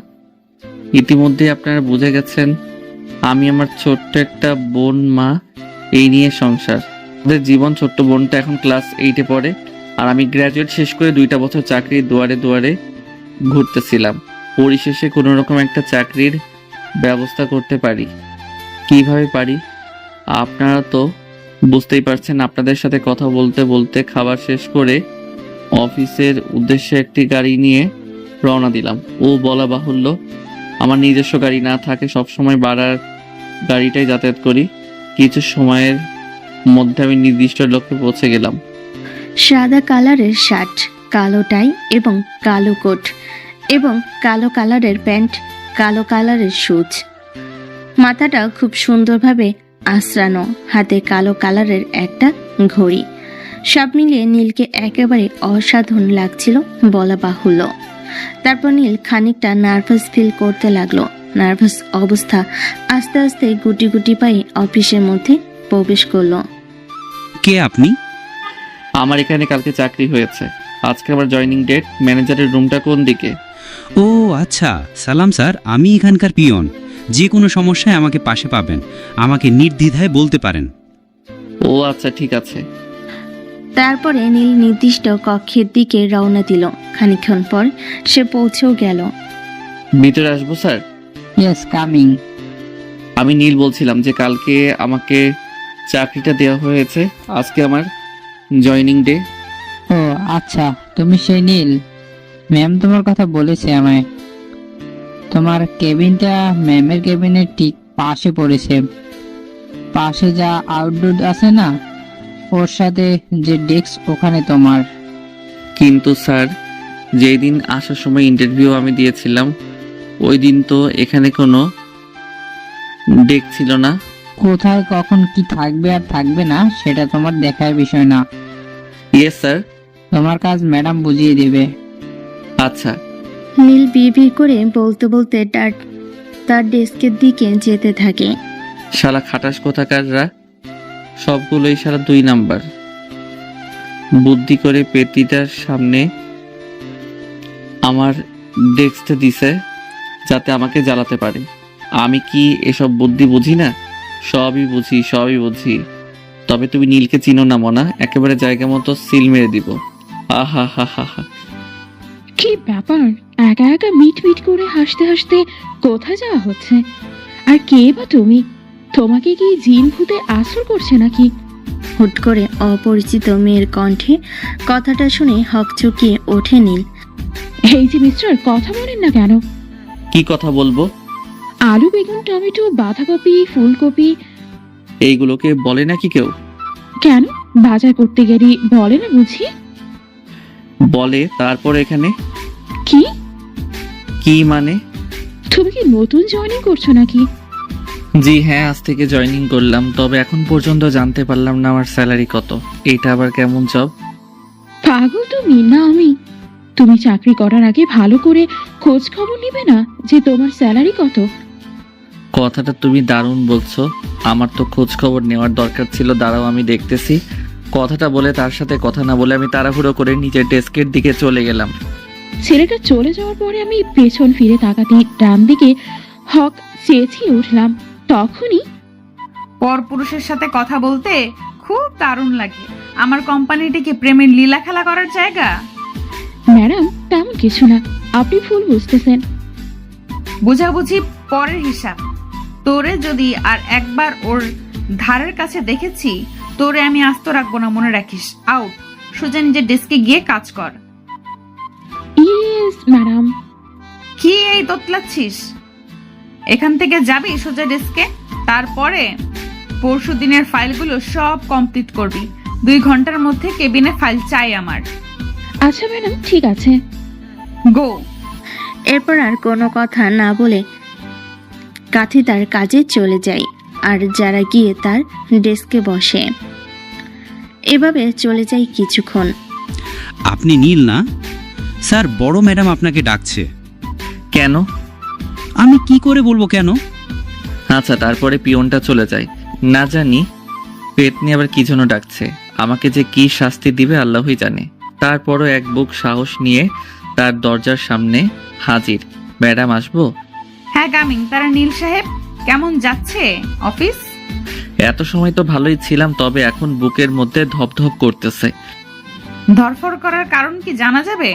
ইতিমধ্যে আপনারা বুঝে গেছেন আমি আমার ছোট্ট একটা বোন, মা, এই নিয়ে সংসার। ওদের জীবন। ছোট্ট বোনটা এখন ক্লাস 8-এ পড়ে, আর আমি গ্র্যাজুয়েট শেষ করে 2টা বছর চাকরির দুয়ারে দুয়ারে ঘুরতেছিলাম। পরিশেষে কোনো রকম একটা চাকরির ব্যবস্থা করতে পারি। কিভাবে পারি আপনারা তো বুঝতেই পারছেন। আপনাদের সাথে কথা বলতে বলতে খাবার শেষ করে অফিসের উদ্দেশ্যে একটি গাড়ি নিয়ে রওনা দিলাম। ও বলা বাহুল্য, আমার নিজস্ব গাড়ি না থাকে, সবসময় বাড়ার গাড়িটাই যাতায়াত করি। কিছু সময়ের মধ্যে আমি নির্দিষ্ট লক্ষ্যে পৌঁছে গেলাম।
সাদা কালারের শার্ট, কালো টাই এবং কালো কোট এবং কালো কালারের প্যান্ট, কালো কালারের শুজ। মাথাটা খুব সুন্দরভাবে আঁচড়ানো, হাতে কালো কালারের একটা ঘড়ি। সব মিলিয়ে নীলকে একেবারে অসাধারণ লাগছিল বলা বাহুল্য। তারপর নীল খানিকটা নার্ভাস ফিল করতে লাগলো। নার্ভাস অবস্থা আস্তে আস্তে গুটি গুটি পায়ে অফিসের মধ্যে প্রবেশ করলো।
কে আপনি?
আমার এখানে কালকে চাকরি হয়েছে, আজকে আমার জয়েনিং ডেট। ম্যানেজারের রুমটা কোন দিকে?
ও আচ্ছা, সালাম স্যার, আমি এখানকার পিয়ন। যে কোনো সমস্যায় আমাকে পাশে পাবেন, আমাকে নির্দ্বিধায় বলতে পারেন।
ও আচ্ছা, ঠিক আছে।
তারপরে নীল নির্দিষ্ট কক্ষের দিকে রওনা দিল। খানিকক্ষণ পর সে পৌঁছেও গেল।
ভিতরে আসবো স্যার?
Yes, coming.
আমি নীল বলছিলাম যে কালকে আমাকে চাকরিটা দেওয়া হয়েছে, আজকে আমার জয়েনিং ডে।
ও আচ্ছা, তুমি সেই নীল। ম্যাম তোমার কথা বলেছে আমায়। তোমার কেবিনটা ম্যামের কেবিনের ঠিক পাশে পড়েছে। পাশে যা আউটডোর আছে না, ওর সাথে যে ডেস্ক, ওখানে তোমার।
কিন্তু স্যার, যেই দিন আসার সময় ইন্টারভিউ আমি দিয়েছিলাম, ওই দিন তো এখানে কোনো ডেস্ক ছিল না।
কোথায় কখন কি থাকবে আর থাকবে না সেটা তোমার দেখার বিষয় না।
Yes sir.
তোমার কাজ ম্যাডাম বুঝিয়ে দেবে।
আচ্ছা।
নীল বিড়বিড় করে বলতে বলতে তার ডেস্কের দিকে যেতে থাকে।
শালা খাটাস কোথাকাররা, সবগুলোই শালা 2 নাম্বার। বুদ্ধি করে পেটিটার সামনে আমার ডেস্কটা দিছে যাতে আমাকে জ্বালাতে পারে। আমি কি এসব বুদ্ধি বুঝি না? সবই বুঝি। তবে তুমি নীলকে চিনো না মনা, একেবারে জায়গা মতো সিল মেরে দিব। আহা হা হা হা।
কি ব্যাপার, একা একা মিট মিট করে হাসতে হাসতে কোথায় যাওয়া হচ্ছে? আর কে বা তুমি? তোমাকে কি জিন ভূতে আসর করছে নাকি?
হুট করে অপরিচিত মেয়ের কণ্ঠে কথাটা শুনে হকচকিয়ে ওঠে নীল।
এই যে মিস্টার, কথা বলেন না কেন?
কি কথা বলবো?
আলু, বেগুন, টমেটো, বাঁধাকপি, ফুলকপি
এইগুলোকে বলে নাকি কেউ?
কেন, বাজার করতে গেলে বলে না বুঝি?
বলে। তারপর এখানে
কি
মানে?
তুমি কি নতুন জয়েনিং করছো নাকি?
জি হ্যাঁ, আজ থেকে জয়েনিং করলাম। তবে এখন পর্যন্ত জানতে পারলাম না আমার স্যালারি কত। এটা আবার কেমন জব?
পাগল তুমি না আমি? তুমি চাকরি করার আগে ভালো করে খোঁজ খবর নিবে না যে তোমার স্যালারি কত?
কথাটা তুমি দারুণ বলছো। আমার তো খোঁজ খবর নেওয়ার দরকার ছিল। দাঁড়াও আমি দেখতেছি। কথাটা বলে তার সাথে কথা না বলে আমি তাড়াহুড়ো করে নিজের ডেস্কের দিকে চলে গেলাম।
ছেলেটা চলে যাওয়ার পরে আমি পেছন ফিরে তাকাতে ডান দিকে হক চেঁচিয়ে উঠলাম। তখনই
পরপুরুষের সাথে কথা বলতে খুব দারুণ লাগে। আমার কোম্পানিটা কি প্রেমের লীলা খেলা করার জায়গা?
ম্যাডাম, তেমন কিছু না, আপনি ভুল বুঝতেছেন।
বুঝাবুঝি পরের হিসাব। তোরে যদি আর একবার ওর ধারের কাছে দেখেছি, তোরে আমি আস্ত রাখবো না, মনে রাখিস। আউট। সোজা নিজের ডেস্কে গিয়ে কাজ কর।
Yes madam.
কি এই তোতলাচ্ছিস? এখান থেকে যাবি সোজা ডেস্কে। তারপরে পরশু দিনের ফাইলগুলো সব কমপ্লিট করবি। 2 ঘন্টার মধ্যে কেবিনে ফাইল চাই আমার।
আচ্ছা ম্যাডাম, ঠিক আছে।
গো।
এরপর আর কোনো কথা না বলে কাঠি তার কাজে চলে যায়, আর যারা গিয়ে তার ডেস্কে বসে। এভাবে চলে যায় কিছুক্ষণ।
আপনি নীল না? স্যার, বড় ম্যাডাম আপনাকে ডাকছে।
কেন?
আমি কি করে বলবো কেন?
আচ্ছা, তারপরে পিয়নটা চলে যায়। না জানি পেট নিয়ে আবার কি জন্য ডাকছে। আমাকে যে কি শাস্তি দিবে আল্লাহই জানে। তারপরও এক বুক সাহস নিয়ে তার দরজার সামনে হাজির। ম্যাডাম আসবো?
হ্যাঁ কামিং। তারা নীল সাহেব কেমন যাচ্ছে অফিস?
এত সময় তো ভালোই ছিলাম, তবে এখন বুকের মধ্যে ধপধপ করতেছে।
ধরফর করার কারণ কি জানা যাবে?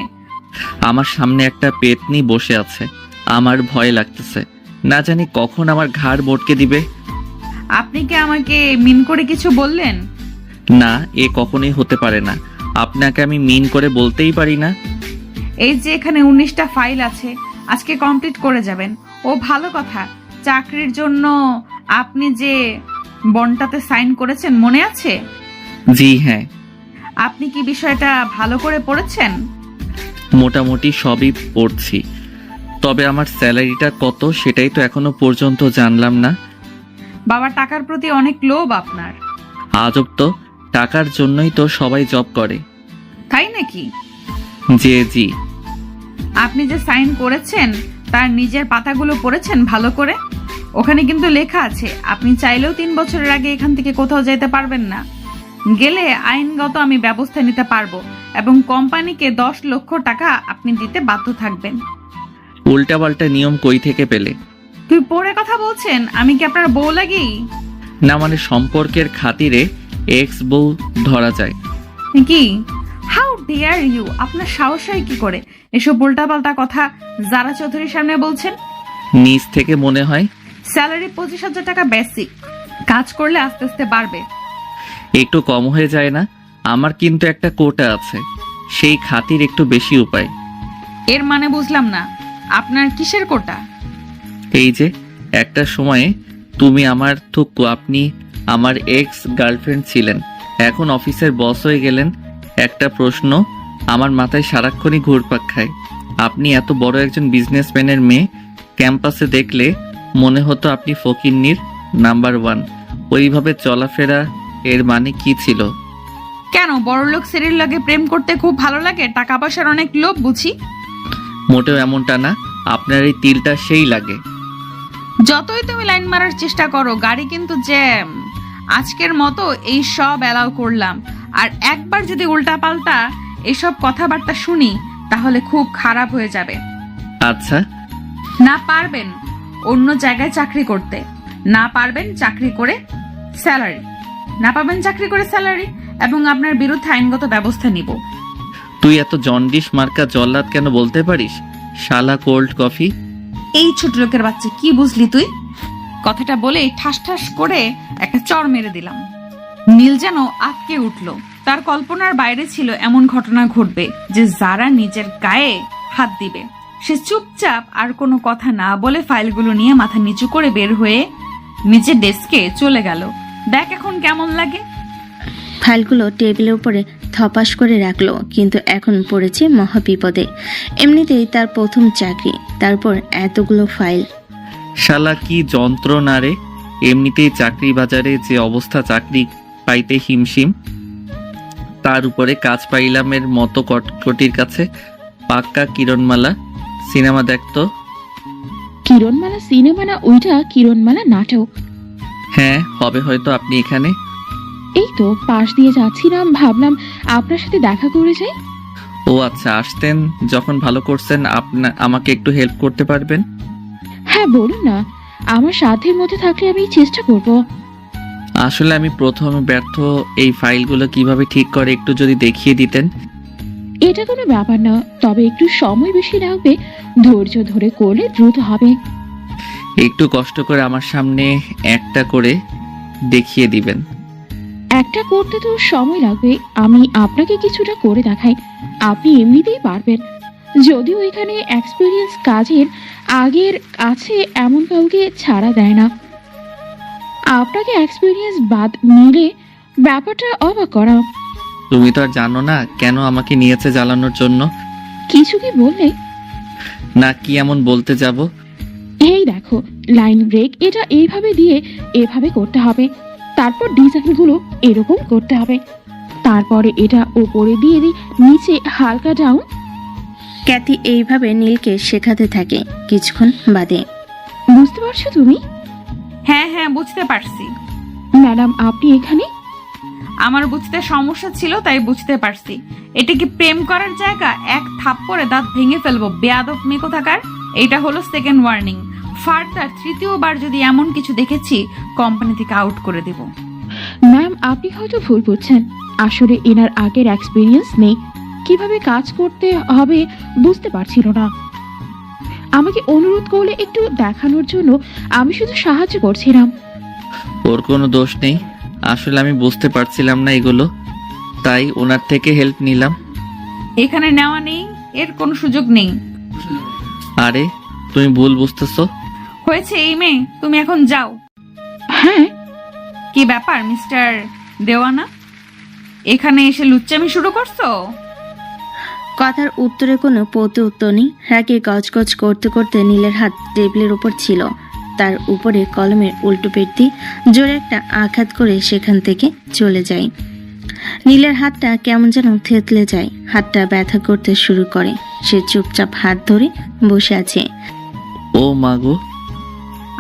আমার সামনে একটা পেতনি বসে আছে, আমার ভয় লাগতেছে। না জানি কখন আমার ঘাড় মটকে দিবে।
আপনি কি আমাকে মিন করে কিছু বললেন?
না, এ কখনোই হতে পারে না। আপনাকে আমি মিন করে বলতেই পারি না।
এই যে এখানে 19টা ফাইল আছে, আজকে কমপ্লিট করে যাবেন। ও ভালো কথা, চাকরির জন্য আপনি যে বন্ডটাতে সাইন করেছেন মনে আছে?
জি হ্যাঁ।
আপনি কি বিষয়টা ভালো করে পড়েছেন?
মোটামুটি সবই পড়ছি, তবে আমার স্যালারিটা কত সেটাই তো এখনো পর্যন্ত জানলাম না।
বাবার টাকার প্রতি অনেক লোভ আপনার।
আজব তো, টাকার জন্যই তো সবাই জব করে।
তাই নাকি?
জি।
আপনি যে সাইন করেছেন তার নিজের পাতাগুলো পড়েছেন ভালো করে? ওখানে কিন্তু লেখা আছে আপনি চাইলেও 3 বছরের আগে এখান থেকে কোথাও যেতে পারবেন না। গেলে আইনগত আমি ব্যবস্থা নিতে পারবো এবং কোম্পানিকে 10 লক্ষ টাকা আপনি দিতে বাধ্য থাকবেন।
উল্টাপাল্টা নিয়ম কই থেকে পেলে?
তুই পড়ে কথা বলছেন? আমি কি আপনার বউ লাগি?
না মানে সম্পর্কের খাতিরে এক্স বউ ধরা যায়
কি? How dare you! আপনার সাহস হয় কি করে এসব উল্টাপাল্টা কথা জারা চৌধুরীর সামনে বলছেন?
নিজ থেকে মনে হয়।
স্যালারি 25,000 টাকা বেসিক, কাজ করলে আস্তে আস্তে বাড়বে।
একটু কম হয়ে যায় না? আমার কিন্তু একটা কোটা আছে, সেই খাতির একটু বেশি উপায়।
এর মানে বুঝলাম না, আপনার কিসের কোটা?
এই যে একটা সময়ে তুমি আমার আপনি আমার এক্স গার্লফ্রেন্ড ছিলেন, এখন অফিসের বস হয়ে গেলেন। একটা প্রশ্ন আমার মাথায় সারাক্ষণই ঘুরপাক খায়। আপনি এত বড় একজন বিজনেসম্যানের মেয়ে, ক্যাম্পাসে দেখলে মনে হতো আপনি ফকিন্নির নাম্বার 1। ওইভাবে চলাফেরা এর মানে কি ছিল?
কেন বড়লোক সেরির লাগে প্রেম করতে খুব ভালো লাগে? টাকা পয়সার অনেক লোভ বুঝি?
মোটেও এমনটা না, আপনার এই তিলটা সেই লাগে।
যতই তুমি লাইন মারার চেষ্টা করো, গাড়ি কিন্তু জ্যাম। আজকের মতো এই সব অ্যালাউ করলাম, আর একবার যদি উল্টাপাল্টা এসব কথাবার্তা শুনি তাহলে খুব খারাপ হয়ে যাবে।
আচ্ছা।
না পারবেন অন্য জায়গায় চাকরি করতে, না পারবেন চাকরি করে স্যালারি, না পাবেন চাকরি করে স্যালারি, এবং আপনার বিরুদ্ধে আইনগত ব্যবস্থা নিব।
তুই এত জন্ডিস মার্কা জল্লাদ কেন বলতে পারিস? শালা কোল্ড কফি।
এই ছোট লোকের বাচ্চা, কি বুঝলি তুই? কথাটা বলে ঠাস ঠাস করে একটা চড় মেরে দিলাম। নীল যেন আটকে উঠল। তার কল্পনার বাইরে ছিল এমন ঘটনা ঘটবে যে যারা নিজের গায়ে হাত দিবে। সে চুপচাপ আর কোনো কথা না বলে ফাইলগুলো নিয়ে মাথা নিচু করে বের হয়ে নিজের ডেস্কে চলে গেল। দেখ এখন কেমন লাগে।
ফাইলগুলো টেবিলের উপরে থপাস করে রাখলো, কিন্তু এখন পড়েছে মহাবিপদে। এমনিতেই তার প্রথম চাকরি, তারপর এতগুলো ফাইল।
শালা কি যন্ত্রণা রে! এমনিতেই চাকরি বাজারে যে অবস্থা, চাকরি পাইতে হিমশিম, তার উপরে কাজ পাইলামের মতো কটকটির কাছে। পাক্কা কিরণমালা সিনেমা দেখতো।
কিরণমালা সিনেমা না, ওইটা কিরণমালা নাটক।
হ্যাঁ হবে হয়তো। আপনি এখানে?
এই তো পাশ দিয়ে যাচ্ছিলাম, ভাবলাম আপনার সাথে দেখা করে যাই।
ও আচ্ছা, আসতেন যখন ভালো করছেন। আমাকে একটু হেল্প করতে পারবেন?
হ্যাঁ বলুন না, আমার সাধ্যের মধ্যে থাকলে আমি চেষ্টা করব।
আসলে আমি প্রথমে ব্যর্থ। এই ফাইলগুলো কিভাবে ঠিক করে একটু যদি দেখিয়ে দিতেন।
এটা কোনো ব্যাপার না, তবে একটু সময় বেশি লাগবে। ধৈর্য ধরে করলে দ্রুত হবে।
একটু কষ্ট করে আমার সামনে একটা করে দেখিয়ে দিবেন।
একটা করতে তো সময় লাগবে, আমি আপনাকে কিছুটা করে দেখাই, আপনি এমনিতেই পারবেন। যদিও এখানে এক্সপিরিয়েন্স কাজের আগের আছে এমন কাউকে ছাড়া দেয় না। আপনাকে এক্সপিরিয়েন্স বাদ নিলে ব্যাপারটা অবাক করা।
তুমি তো আর জানো না কেন আমাকে নিয়েছে জ্বালানোর জন্য।
কিছু কি বললে?
না, কি এমন বলতে যাব?
এই দেখো, লাইন ব্রেক এটা এইভাবে দিয়ে এভাবে করতে হবে, তারপর ডিজাইনগুলো এরকম করতে হবে, তারপরে এটা ওপরে দিয়ে নিচে হালকা ডাউন।
ক্যাথি এইভাবে নীলকে শেখাতে থাকে। কিছুক্ষণ বাদে,
বুঝতে পারছো তুমি?
হ্যাঁ হ্যাঁ বুঝতে পারছি।
ম্যাডাম আপনি এখানে?
আমার বুঝতে সমস্যা ছিল, তাই বুঝতে পারছি। এটা কি প্রেম করার জায়গা? এক থাপ্পড়ে দাঁত ভেঙে ফেলবো, বেয়াদব মেয়ে কোথাকার। এটা হলো সেকেন্ড ওয়ার্নিং। ফার্দার তৃতীয়বার যদি এমন কিছু দেখেছি, কোম্পানি থেকে আউট করে দেব।
ম্যাম, আপনি হয়তো ভুল বুঝছেন। আসলে এনার আগের এক্সপিরিয়েন্স নেই, কিভাবে কাজ করতে হবে বুঝতে পারছিল না। আমাকে অনুরোধ করলে একটু দেখানোর জন্য আমি শুধু সাহায্য করছিলাম।
ওর কোনো দোষ নেই, আসলে আমি বুঝতে পারছিলাম না এগুলো, তাই ওনার থেকে হেল্প নিলাম।
এখানে নেওয়া নেই, এর কোনো সুযোগ নেই।
আরে তুমি ভুল বুঝতেছো।
হয়েছে এই মেয়ে, তুমি এখন যাও।
হ্যাঁ,
কি ব্যাপার মিস্টার দেওয়ানা, এখানে এসে লুচ্চামি শুরু করছো?
কথার উত্তরে কোনো প্রত্যুত্তর নেই। রাগে গজগজ করতে করতে নীলের হাত টেবিলের উপর ছিল, তার উপরে কলমের উল্টো পেট দিয়ে জোরে একটা আঘাত করে সেখান থেকে চলে যায়। নীলের হাতটা কেমন যেন থেতলে যায়, হাতটা ব্যথা করতে শুরু করে। সে চুপচাপ হাত ধরে বসে আছে।
ও মাগো।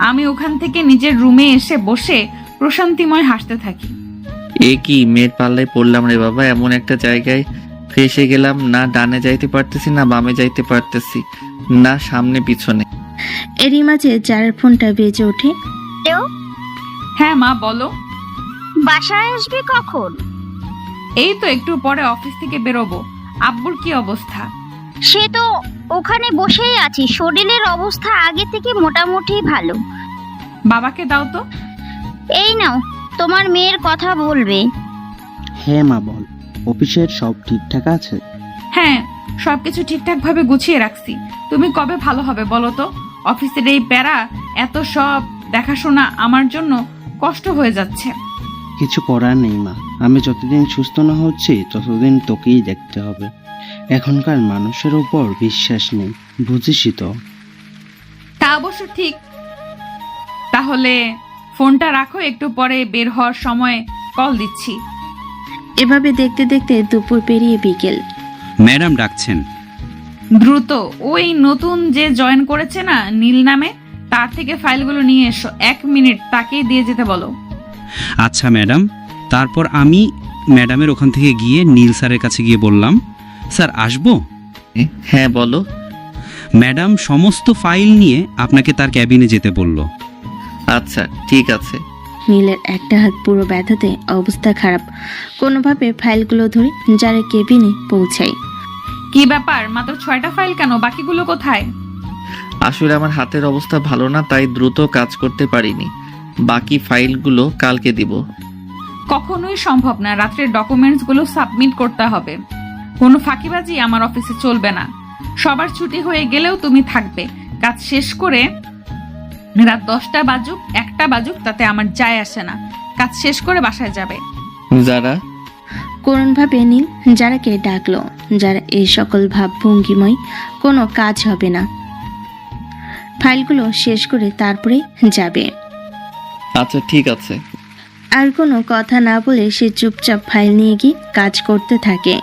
আমি ওখান থেকে নিজের রুমে এসে বসে প্রশান্তিময় হাসতে থাকি।
এ কি মেয়ের পাল্লায় পড়লাম রে বাবা, এমন একটা জায়গায় ফেসে গেলাম, না ডানে যাইতে পারতেছি, না বামে যাইতে পারতেছি, না সামনে পিছনে।
এরই মাঝে যারার ফোনটা বেজে ওঠে।
হ্যাঁ মা, বলো।
বাসায় আসবে কখন?
এই তো একটু পরে অফিস থেকে বেরোবো। আব্বুর কি অবস্থা?
সে তো ওখানে বসেই আছি, শরীরের অবস্থা আগে থেকে মোটামুটি ভালো।
বাবাকে দাও তো।
এই নাও, তোমার মেয়ের কথা বলবে।
হ্যাঁ মা, বল। অফিসের সব ঠিকঠাক আছে?
হ্যাঁ, সবকিছু ঠিকঠাক ভাবে গুছিয়ে রাখছি। তুমি কবে ভালো হবে বলো তো? অফিসের এই প্যারা, এত সব দেখাশোনা আমার জন্য কষ্ট হয়ে যাচ্ছে।
কিছু করার নেই মা, আমি যতদিন সুস্থ না হচ্ছি ততদিন তোকেই দেখতে হবে। এখনকার মানুষের উপর বিশ্বাস নেই, বুঝিসই তো।
তা অবশ্য ঠিক। তাহলে ফোনটা রাখো, একটু পরে বের হওয়ার সময় কল দিচ্ছি।
এভাবে দেখতে দেখতে দুপুর পেরিয়ে বিকেল।
ম্যাডাম ডাকছেন।
দ্রুত ওই নতুন যে জয়েন করেছে না নীল নামে, তার থেকে ফাইলগুলো নিয়ে এসো। 1 মিনিট, তাকেই দিয়ে যেতে বলো।
আচ্ছা ম্যাডাম। তারপর আমি ম্যাডামের ওখান থেকে গিয়ে নীল স্যারের কাছে গিয়ে বললাম, স্যার আসবো?
হ্যাঁ বলো।
ম্যাডাম সমস্ত ফাইল নিয়ে আপনাকে তার ক্যাবিনে যেতে বলল।
আচ্ছা ঠিক আছে।
নীলের একটা হাত পুরো ব্যথাতে অবস্থা খারাপ, কোনোভাবে ফাইলগুলো ধরে যারা কেবিনে পৌঁছায়।
কি ব্যাপার, মাত্র 6টা ফাইল কেন? বাকিগুলো কোথায়?
আসলে আমার হাতের অবস্থা ভালো না, তাই দ্রুত কাজ করতে পারিনি। বাকি ফাইলগুলো কালকে দিব।
কখনোই সম্ভব না, রাত্রের ডকুমেন্টস গুলো সাবমিট করতে হবে। কোনো ফাঁকিবাজি আমার অফিসে চলবে না। সবার ছুটি হয়ে গেলেও তুমি থাকবে। কাজ শেষ করে রাত 10টা বাজুক 1টা বাজুক তাতে আমার যায় আসে না। কাজ শেষ করে বাসায় যাবে।
যারা
কোনভাবে নীল যারাকে ডাকলো। যারা এই সকল ভাবভঙ্গিময় কোনো কাজ হবে না, ফাইলগুলো শেষ করে তারপরে যাবে।
আচ্ছা ঠিক আছে।
আর কোনো কথা না বলে সে চুপচাপ ফাইল নিয়ে গিয়ে কাজ করতে থাকে।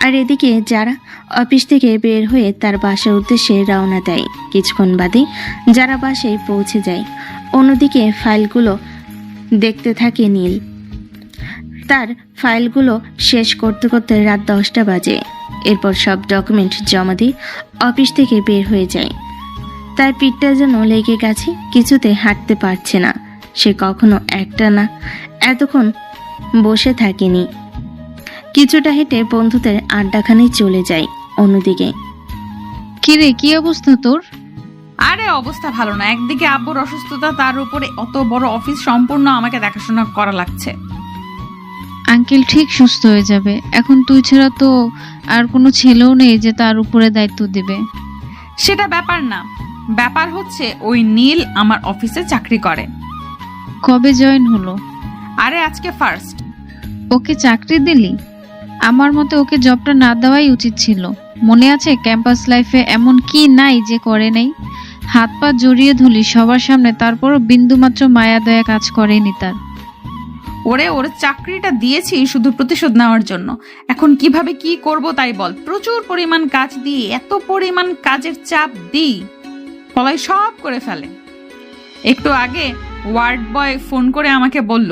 আর এদিকে যারা অফিস থেকে বের হয়ে তার বাসার উদ্দেশ্যে রওনা দেয়। কিছুক্ষণ বাদে যারা বাসায় পৌঁছে যায়। অন্যদিকে ফাইলগুলো দেখতে থাকে নীল। তার ফাইলগুলো শেষ করতে করতে রাত 10টা বাজে। এরপর সব ডকুমেন্ট জমা দিয়ে অফিস থেকে বের হয়ে যায়। তার পিঠটা যেন লেগে গেছে, কিছুতে হাঁটতে পারছে না। সে কখনো একটা না এতক্ষণ বসে থাকেনি। কিছুটা হেঁটে বন্ধুদের আড্ডাখানে চলে যায়। অন্যদিকে
কিরে, কি অবস্থা তোর?
আরে অবস্থা ভালো না। একদিকে আব্বুর অসুস্থতা, তার উপরে অত বড় অফিস সম্পূর্ণ আমাকে দেখাশোনা করা লাগছে।
আঙ্কেল ঠিক সুস্থ হয়ে যাবে। এখন তুই ছাড়া তো আর কোনো ছেলেও নেই যে তার উপরে দায়িত্ব দেবে।
সেটা ব্যাপার না, ব্যাপার হচ্ছে ওই নীল আমার অফিসে চাকরি করে।
কবে জয়েন হলো?
আরে আজকে ফার্স্ট।
ওকে চাকরি দিলি? আমার মতে ওকে জবটা না দেওয়াই উচিত ছিল। মনে আছে ক্যাম্পাস লাইফে এমন কি নাই যে করে নাই? হাত পা জড়িয়ে ধুলি সবার সামনে, তারপরও বিন্দুমাত্র মায়া দয়া কাজ করেনি তার।
ওর চাকরিটা দিয়েছি শুধু প্রতিশোধ নেওয়ার জন্য। এখন কিভাবে কি করব তাই বল। প্রচুর পরিমাণ কাজ দিয়ে এত পরিমাণ কাজের চাপ দিই, ফলাই সব করে ফেলে। একটু আগে ওয়ার্ড বয় ফোন করে আমাকে বলল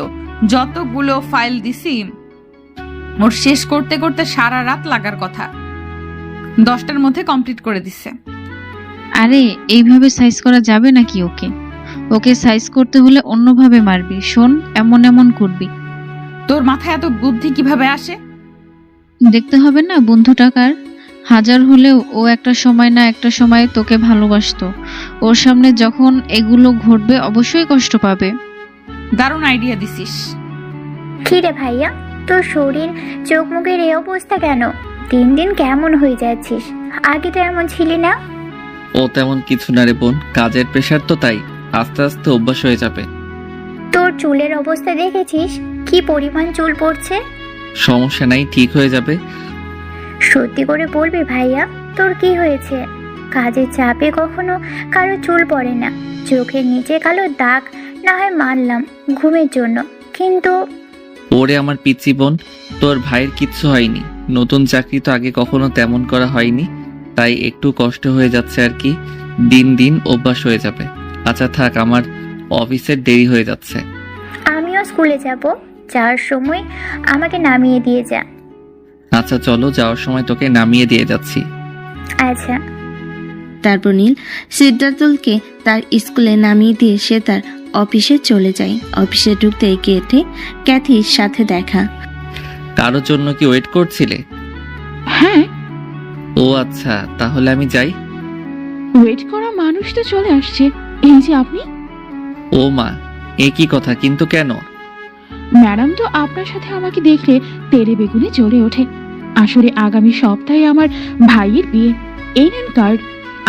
যতগুলো ফাইল দিছি ওর শেষ করতে করতে সারা রাত লাগার কথা, 10টার মধ্যে কমপ্লিট করে দিচ্ছে।
আরে এইভাবে সাইজ করা যাবে নাকি? ওকে ওকে সাইজ করতে হলে অন্যভাবে মারবি। শোন, এমন এমন করবি।
তোর মাথায় এত বুদ্ধি কিভাবে আসে?
দেখতে হবে না বন্ধু টাকার? হাজার হলেও ও একটা সময় না একটা সময় তোকে ভালোবাসতো। ওর সামনে যখন এগুলো ঘটবে অবশ্যই কষ্ট পাবে।
দারুণ আইডিয়া দিছিস।
কি রে ভাইয়া, তোর শরীর চোখ মুখের এই অবস্থা কেন? দিন দিন কেমন হয়ে যাচ্ছিস? আগে তো এমন ছিলি না।
ও তেমন কিছু না রে বোন, কাজের প্রেশার তো, তাই আস্তে আস্তে অভ্যাস হয়ে যাবে।
তোর চুলের অবস্থা দেখেছিস কি পরিমাণ চুল পড়ছে?
সমস্যা নাই, ঠিক হয়ে যাবে।
সত্যি করে বলবি ভাইয়া, তোর কি হয়েছে? কাজের চাপে কখনো কারো চুল পড়ে না, চোখের নিচে কালো দাগ না হয় মানলাম ঘুমের জন্য, কিন্তু
ওরে আমার পিচ্চি বোন, তোর ভাইয়ের কিচ্ছু হয়নি। নতুন চাকরি তো আগে কখনো তেমন করা হয়নি, তাই একটু কষ্ট হয়ে যাচ্ছে আর কি। দিন দিন অভ্যাস হয়ে যাবে। আচ্ছা থাক, আমার অফিসের দেরি হয়ে যাচ্ছে।
আমিও স্কুলে যাব, যাওয়ার সময় আমাকে নামিয়ে দিয়ে যা।
আচ্ছা চলো, যাওয়ার সময় তোকে নামিয়ে দিয়ে যাচ্ছি।
আচ্ছা।
তারপর নীল সিদ্ধার্থকে তার স্কুলে নামিয়ে দিয়ে সে তার অফিসে চলে যায়। অফিসে ঢুকতে গেটে ক্যাথির সাথে দেখা।
কারোর জন্য কি ওয়েট করছিলে?
হ্যাঁ,
ও আচ্ছা, তাহলে আমি যাই।
ওয়েট করা মানুষ তো চলে আসছে। এই যে আপনি।
ও মা, এ কি কথা? কিন্তু কেন?
ম্যাডাম তো আপনার সাথে আমাকে দেখলে তেরে বেগুনে জ্বলে ওঠে। আসলে আগামী সপ্তাহে আমার ভাইয়ের বিয়ে। এই নেন কার্ড,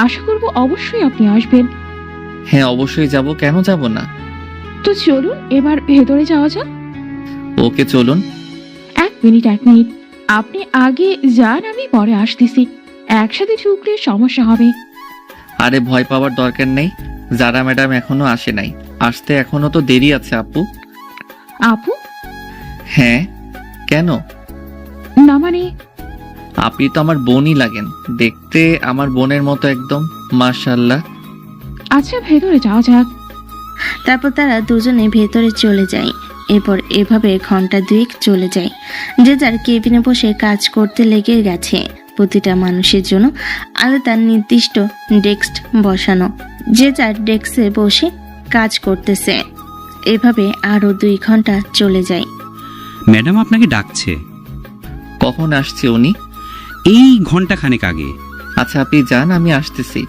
আশা করব অবশ্যই আপনি আসবেন।
হ্যাঁ অবশ্যই যাব, কেন যাব না।
তো চলুন এবার ভেতরে যাওয়া যাক।
ওকে চলুন।
এক মিনিট। আপনি আগে যান, আমি পরে আসতেছি। একসাথে ঢুকলে সমস্যা হবে।
আরে ভয় পাওয়ার দরকার নেই, যারা ম্যাডাম এখনো আসে নাই, আসতে এখনো তো দেরি আছে আপু।
আপু?
হ্যাঁ, কেন?
না মানে
আপনি তো আমার বোনই লাগেন, দেখতে আমার বোনের মতো একদম, মাশাআল্লাহ।
আচ্ছা ভেতরে যাওয়া যাক।
তারপর তারা দুজনে ভেতরে চলে যায়। এরপর এভাবে ঘন্টা দুয়েক চলে যায়। যে যার কেবিনে বসে কাজ করতে লেগে গেছে। প্রতিটা মানুষের জন্য আলাদা নির্দিষ্ট ডেস্ক বসানো, যে যার ডেস্কে বসে কাজ করতেছে। এভাবে আরো 2 ঘন্টা চলে যায়।
ম্যাডাম আপনাকে ডাকছে।
কখন আসছে উনি?
এই ঘন্টা খানেক আগে।
আচ্ছা আপনি যান, আমি আসতেছি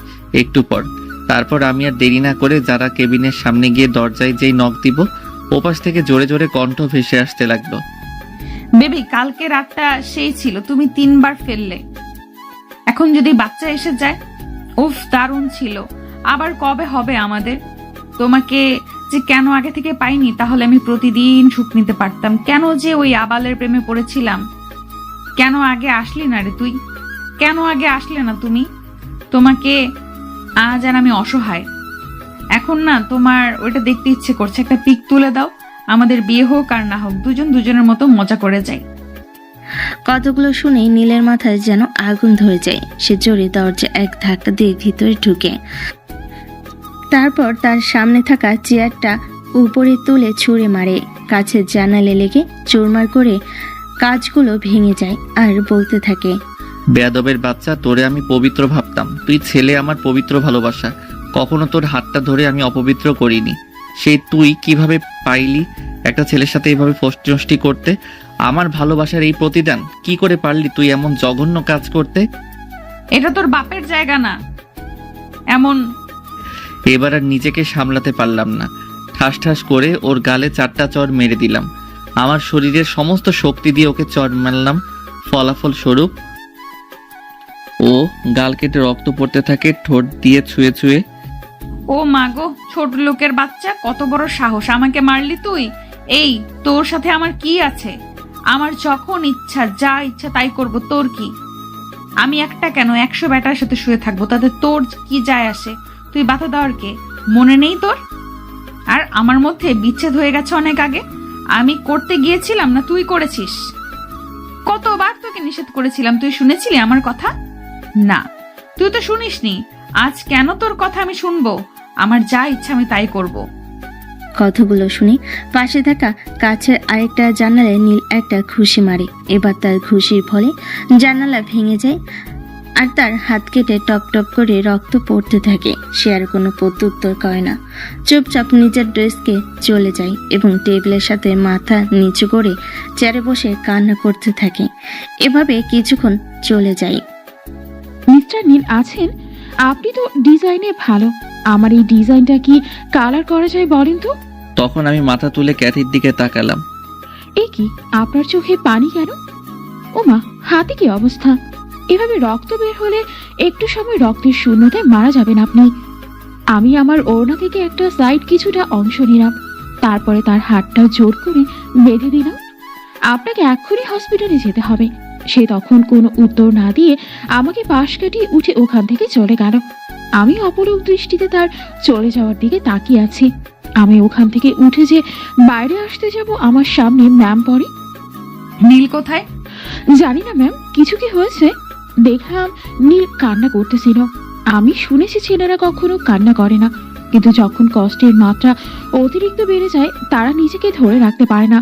একটু পর। তারপর আমি আর দেরি না করে যারা কেবিনের সামনে গিয়ে দরজায় যেই নক দিব, ওপাশ থেকে জোরে জোরে কণ্ঠ ভেসে আসতে লাগলো।
বেবি, কালকে রাতটা সেই ছিল, তুমি 3 বার ফেললে। এখন যদি বাচ্চা এসে যায়? উফ, দারুণ ছিল। আবার কবে হবে আমাদের? তোমাকে যে কেন আগে থেকে পাইনি, তাহলে আমি প্রতিদিন সুখ নিতে পারতাম। কেন যে ওই আবালের প্রেমে পড়েছিলাম? কেন আগে আসলি না রে তুই? কেন আগে আসলে না তুমি? তোমাকে আজ আর আমি অসহায়। এখন না তোমার ওইটা দেখতে ইচ্ছে করছে, একটা পিক তুলে দাও। আমাদের বিয়ে হোক আর না হোক, দুজন দুজনের মতো মজা করে যাই।
কতগুলো শুনেই নীলের মাথায় যেন আগুন ধরে যায়। সে জোরে দরজা এক ধাক্কা দিয়ে ভিতরে ঢুকে। তারপর তার সামনে থাকা চেয়ারটা উপরে তুলে ছুঁড়ে মারে। কাছের জানালে লেগে চুরমার করে কাজগুলো ভেঙে যায় আর বলতে থাকে,
বেয়াদবের বাচ্চা, তোরে আমি পবিত্র ভাবতাম। তুই ছেলে, আমার পবিত্র ভালোবাসা। কখনো তোর হাতটা ধরে আমি অপবিত্র করিনি। সেই তুই কিভাবে পাইলি একটা ছেলের সাথে এইভাবে ফষ্টি করতে? আমার ভালোবাসার এই প্রতিদান কি করে পারলি তুই এমন জঘন্য কাজ করতে?
এটা তোর বাপের জায়গা না এমন।
এবার আর নিজেকে সামলাতে পারলাম না, ঠাস ঠাস করে ওর গালে 4টা চড় মেরে দিলাম। আমার শরীরের সমস্ত শক্তি দিয়ে ওকে চড় মারলাম। ফলাফল স্বরূপ ও গাল কেটে রক্ত পড়তে থাকে, ঠোঁট দিয়ে ছুঁয়ে ছুঁয়ে।
ও মাগো, ছোট লোকের বাচ্চা, কত বড় সাহস! আমাকে মারলি তুই? এই, তোর সাথে আমার কি আছে? আমার যখন ইচ্ছা যা ইচ্ছা তাই করব, তোর কি? আমি একটা কেন 100 ব্যাটার সাথে শুয়ে থাকবো, তাতে তোর কি যায় আসে? তুই বাধা দেওয়ার কে? মনে নেই তোর? আর আমার মধ্যে বিচ্ছেদ হয়ে গেছে অনেক আগে। আমি করতে গিয়েছিলাম না তুই করেছিস? কতবার তোকে নিষেধ করেছিলাম, তুই শুনেছিলি আমার কথা? না, তুই তো শুনিসনি। আজ কেন তোর কথা আমি শুনবো? আমার যা ইচ্ছা আমি তাই করব।
কথাগুলো শুনে পাশে থাকা কাছের আরেকটা জানালায় নীল একটা ঘুষি মারে। এবার তার ঘুষির ফলে জানালা ভেঙে যায় আর তার হাত কেটে টপ টপ করে রক্ত পড়তে থাকে। সে আর কোনো প্রত্যুত্তর করে না, চুপচাপ নিজের ড্রেসকে চলে যায় এবং টেবিলের সাথে মাথা নিচু করে চেয়ারে বসে কান্না করতে থাকে। এভাবে কিছুক্ষণ চলে যায়।
মিস্টার নীল আছেন? আপনি তো ডিজাইনে ভালো, আমার এই ডিজাইনটা কি কালার করা যায় বলেন তো?
তখন আমি মাথা তুলে ক্যাথির দিকে তাকালাম।
এ কি, আপনার চোখে পানি কেন? ওমা, হাতে কি অবস্থা? এভাবে রক্ত বের হলে একটু সময় রক্তের শূন্যতায় মারা যাবেন আপনি। আমি আমার ওড়না থেকে একটা সাইড কিছুটা অংশ নিলাম, তারপরে তার হাতটা জোর করে বেঁধে দিলাম। আপনাকে এক্ষুনি হসপিটালে যেতে হবে। সে তখন কোনো উত্তর না দিয়ে আমাকে পাশ কাটিয়ে উঠে ওখান থেকে চলে গেল। আমি অপলক দৃষ্টিতে তার চলে যাওয়ার দিকে তাকিয়ে আছি। আমি ওখান থেকে উঠে যে বাইরে আসতে যাব, আমার সামনে ম্যাম পড়ে।
নীল কোথায়?
জানি না ম্যাম, কিছু কি হয়েছে? দেখলাম নীল কান্না করতেছিল। আমি শুনেছি ছেলেরা কখনো কান্না করে না, কিন্তু যখন কষ্টের মাত্রা অতিরিক্ত বেড়ে যায় তারা নিজেকে ধরে রাখতে পারে না,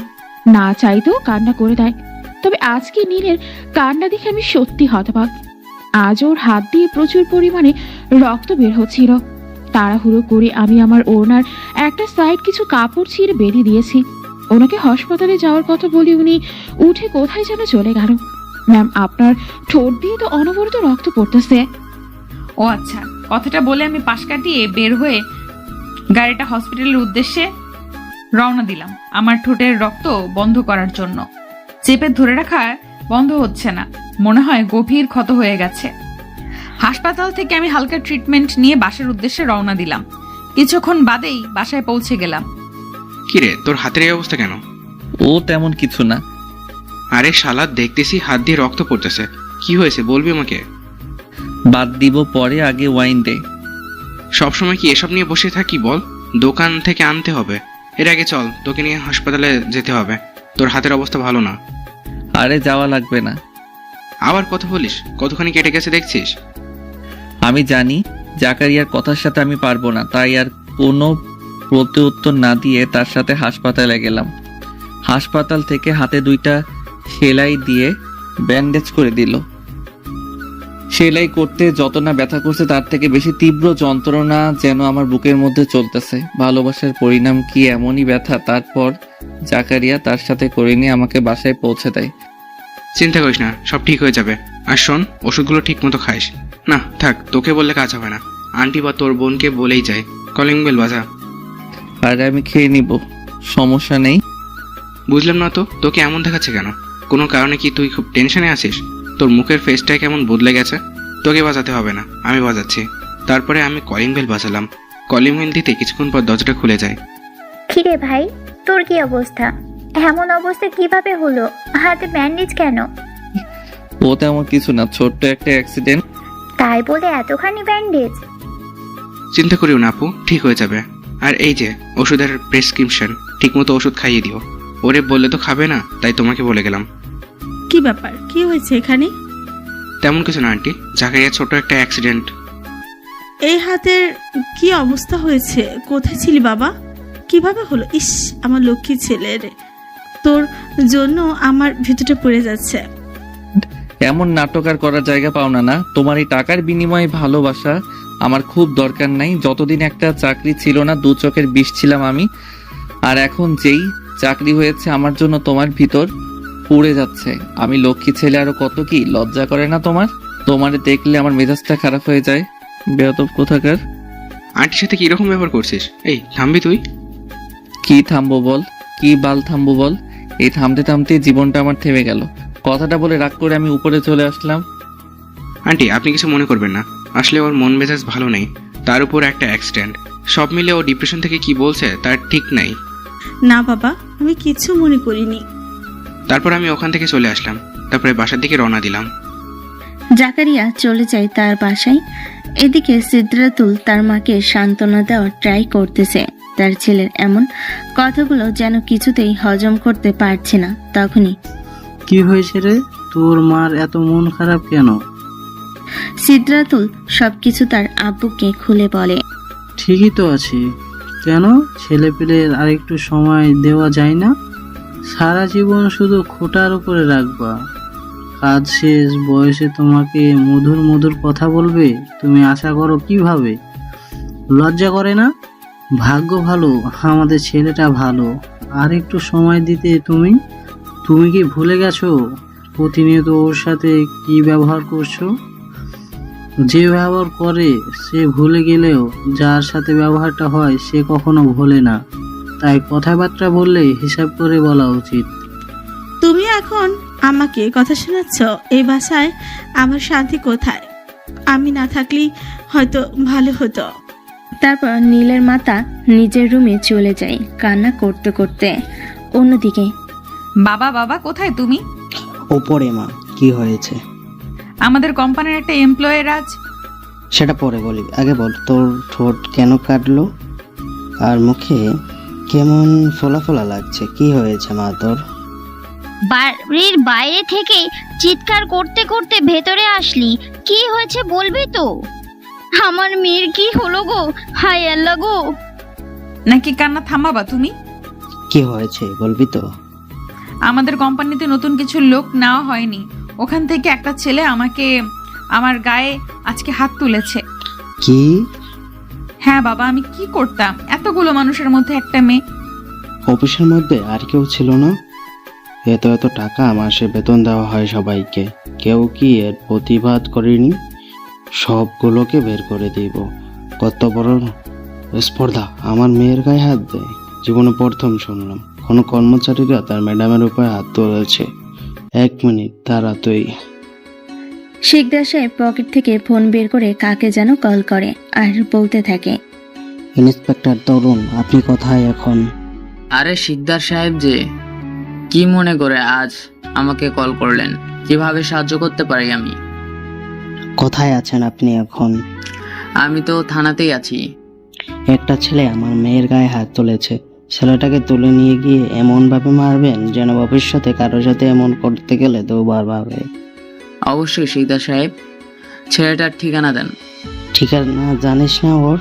না চাইতেও কান্না করে দেয়। তবে আজকে নীলের কান্না দেখে আমি সত্যি হতবাক। আজ ওর হাত দিয়ে প্রচুর পরিমাণে রক্ত বের হচ্ছিল। তাড়াহুড়ো করে আমি আমার ওড়নার একটা সাইড কিছু কাপড় ছিঁড়ে বেঁধে দিয়েছি। ওনাকে হাসপাতালে যাওয়ার কথা বলে উনি উঠে কোথায় যেন চলে গেল। ম্যাম, আপনার ঠোঁট দিয়ে তো অনবরত রক্ত পড়তেছে।
ও আচ্ছা, কথাটা বলে আমি পাশ কাটিয়ে বের হয়ে গাড়িটা হসপিটালের উদ্দেশ্যে রওনা দিলাম আমার ঠোঁটের রক্ত বন্ধ করার জন্য। চেপে ধরে রাখা বন্ধ হচ্ছে না, মনে হয় গভীর ক্ষত হয়ে গেছে। হাসপাতাল থেকে আমি হালকা ট্রিটমেন্ট নিয়ে বাসার উদ্দেশ্যে রওনা দিলাম। কিছুক্ষণ বাদেই বাসায় পৌঁছে গেলাম।
কিরে, তোর হাতের এই অবস্থা কেন?
ও তেমন কিছু না।
আরে শালা, দেখতেছি হাত দিয়ে রক্ত পড়তেছে, কি হয়েছে বলবি আমাকে?
বাদ দিব পরে, আগে ওয়াইন দে।
সবসময় কি এসব নিয়ে বসে থাকি বল? দোকান থেকে আনতে হবে। এর আগে চল, তোকে নিয়ে হাসপাতালে যেতে হবে, তোর হাতের অবস্থা ভালো না।
আরে যাওয়া লাগবে না।
আবার কথা বলিস? কতখানি কেটে গেছে দেখছিস?
আমি জানি জাকারিয়ার কথার সাথে আমি পারবো না, তাই আর কোনো প্রত্যুত্তর না দিয়ে তার সাথে হাসপাতালে গেলাম। হাসপাতাল থেকে হাতে 2টা সেলাই দিয়ে ব্যান্ডেজ করে দিল। সেলাই করতে যত না ব্যথা করছে তার থেকে বেশি তীব্র যন্ত্রণা যেন আমার বুকের মধ্যে চলতেছে। ভালোবাসার পরিণাম কি এমনই ব্যথা? তারপর জাকারিয়া তার সাথে করে নিয়ে আমাকে বাসায় পৌঁছে দেয়।
চিন্তা করিস না, সব ঠিক হয়ে যাবে। আর শোন, ওষুধগুলো ঠিক মতো খাইস। না থাক, তোকে বললে কাজ হবে না, আন্টি বা তোর বোনকে বলেই যায়। কলিং বেল বাজা।
আর আমি খেয়ে নিব, সমস্যা নেই।
বুঝলাম না তো, তোকে এমন দেখাচ্ছে কেন? কোনো কারণে কি তুই খুব টেনশনে আছিস? তোর মুখের ফেসটা কেমন বদলে গেছে। তোকে বাজাতে হবে না, আমি বাজাচ্ছি। তারপরে আমি কলিং বেল বাজালাম। কলিং বেল দিতে কিছুক্ষণ পর দরজাটা খুলে যায়।
কিরে ভাই, তোর কি অবস্থা? এমন অবস্থা কিভাবে হলো? হাতে ব্যান্ডেজ কেন?
ও তেমন কিছু না, ছোট্ট একটা অ্যাক্সিডেন্ট।
তাই বলে এতখানি ব্যান্ডেজ?
চিন্তা করিও না আপু, ঠিক হয়ে যাবে। আর এই যে ওষুধের প্রেসক্রিপশন, ঠিকমতো ওষুধ খাইয়ে দিও। ওরে বললে তো খাবে না, তাই তোমাকে বলে গেলাম।
কি ব্যাপার, কি হয়েছে এখানে?
তেমন কিছু না আন্টি, জাকারিয়া ছোট একটা অ্যাক্সিডেন্ট।
এই হাতের কি অবস্থা হয়েছে? কোথায় ছিলি বাবা? কিভাবে হলো? ইস, আমার লক্ষ্মী ছেলে রে, তোর জন্য আমার ভিতরটা পড়ে যাচ্ছে।
এমন নাটক আর করার জায়গা পাও না। তোমার এই টাকার বিনিময়ে ভালোবাসা আমার খুব দরকার নাই। যতদিন একটা চাকরি ছিল না, 2 চোখের বিষ ছিলাম আমি। আর এখন যেই চাকরি হয়েছে আমার জন্য তোমার ভিতর পুড়ে যাচ্ছে। আমি লক্ষ্মী ছেলে, আরো কত কি লজ্জা করে না তোমার? তোমারে দেখলে আমার মেজাজটা খারাপ হয়ে যায়। বেয়াদব কোথাকার।
আন্টির সাথে কিরকম ব্যবহার করছিস? এই থামবি তুই?
কি থামবো বল, কি বাল থামবো বল? এই থামতে থামতে জীবনটা আমার থেমে গেল। কথাটা বলে রাগ করে আমি উপরে চলে আসলাম।
আন্টি, আপনি কিছু মনে করবেন না, আসলে ওর মন মেজাজ ভালো নেই, তার উপর একটা অ্যাক্সিডেন্ট। সব মিলে ও ডিপ্রেশন থেকে কি বলছে তার ঠিক নাই।
না বাবা, আমি কিছু মনে করিনি।
তারপর আমি ওখান থেকে চলে আসলাম, তারপরে বাসার দিকে রওনা দিলাম।
জাকারিয়া চলে যায় তার বাসায়। এদিকে সিদ্রাতুল তার মাকে সান্ত্বনা দেওয়ার ট্রাই করতেছে। তার ছেলের এমন কথাগুলো যেন কিছুতেই হজম করতে পারছে না। তখনই
কি হয়েছে রে, তোর মার এত মন খারাপ কেন?
সিদ্রাতুল সবকিছু তার আব্বুকে খুলে বলে।
ঠিকই তো আছে, কেন ছেলেপেলের আরেকটু সময় দেওয়া যায় না? সারা জীবন শুধু খোটার উপরে রাখবা? কাজ শেষ বয়সে তোমাকে মধুর মধুর কথা বলবে, তুমি আশা করো কিভাবে? লজ্জা করে না? ভাগ্য ভালো আমাদের ছেলেটা ভালো, আর একটু সময় দিতে তুমি কি ভুলে গেছো প্রতিনিয়ত ওর সাথে কি ব্যবহার করছো? যে ব্যবহার করে সে ভুলে গেলেও যার সাথে ব্যবহারটা হয় সে কখনো ভোলে না। তাই কথাবার্তা বললে হিসাব করে বলা উচিত।
তুমি এখন আমাকে কথা শোনাচ্ছ? এই বাসায় আমার শান্তি কোথায়? আমি না থাকলেই হয়তো ভালো হতো।
তারপর নীলের মাতা নিজের রুমে চলে যায় কান্না করতে করতে। অন্যদিকে
বাবা বাবা কোথায় তুমি?
ওপরে মা, কি হয়েছে?
আমাদের কোম্পানির একটা এমপ্লয়ের আজ।
সেটা পরে বলি, আগে বল তোর ঠোঁট কেন কাটলো আর মুখে কেমন ফোলা ফোলা লাগছে, কি হয়েছে মা তোর?
বাড়ির বাইরে থেকে চিৎকার করতে করতে ভেতরে আসলি, কি হয়েছে বলবি তো? আমার মেয়ের কি হলো গো? হায় আল্লাহ গো!
নাকি কান্না থামাবা তুমি?
কি হয়েছে বলবি তো?
আমাদের কোম্পানিতে নতুন কিছু লোক নেওয়া হয়নি, ওখান থেকে একটা ছেলে আমার গায়ে আজকে হাত তুলেছে।
কি?
হ্যাঁ বাবা, আমি কি করতাম? এতগুলো মানুষের মধ্যে একটা মেয়ে।
অফিসের মধ্যে আর কেউ ছিল না? এত এত টাকা মাসে বেতন দেওয়া হয় সবাইকে, কেউ কি এর প্রতিবাদ করেনি? সবগুলোকে বের করে দিব। কত বড় স্পর্ধা আমার মেয়ের গায়ে হাত দেয়, জীবনে প্রথম শুনলাম কোনো কর্মচারীরা তার ম্যাডামের উপরে হাত তুলেছে। 1 মিনিট দাঁড়া তুই।
শিকদার সাহেব পকেট থেকে ফোন বের করে কাকে যেন কল করে আর বলতে থাকে,
ইন্সপেক্টর তরুণ, আপনি কোথায় এখন?
আরে শিকদার সাহেব যে, কি মনে করে আজ আমাকে কল করলেন? কিভাবে সাহায্য করতে পারি আমি?
কোথায় আছেন আপনি এখন?
আমি তো থানাতেই আছি।
একটা ছেলে আমার মেয়ের গায়ে হাত তুলেছে, ছেলেটাকে তুলে নিয়ে গিয়ে এমন ভাবে মারবেন যেন ভবিষ্যতে কারোর সাথে এমন করতে গেলে দুবার ভাবে।
অবশ্যই শিকদার সাহেব, ছেলেটার ঠিকানা দেন।
ঠিকানা জানিস না ওর?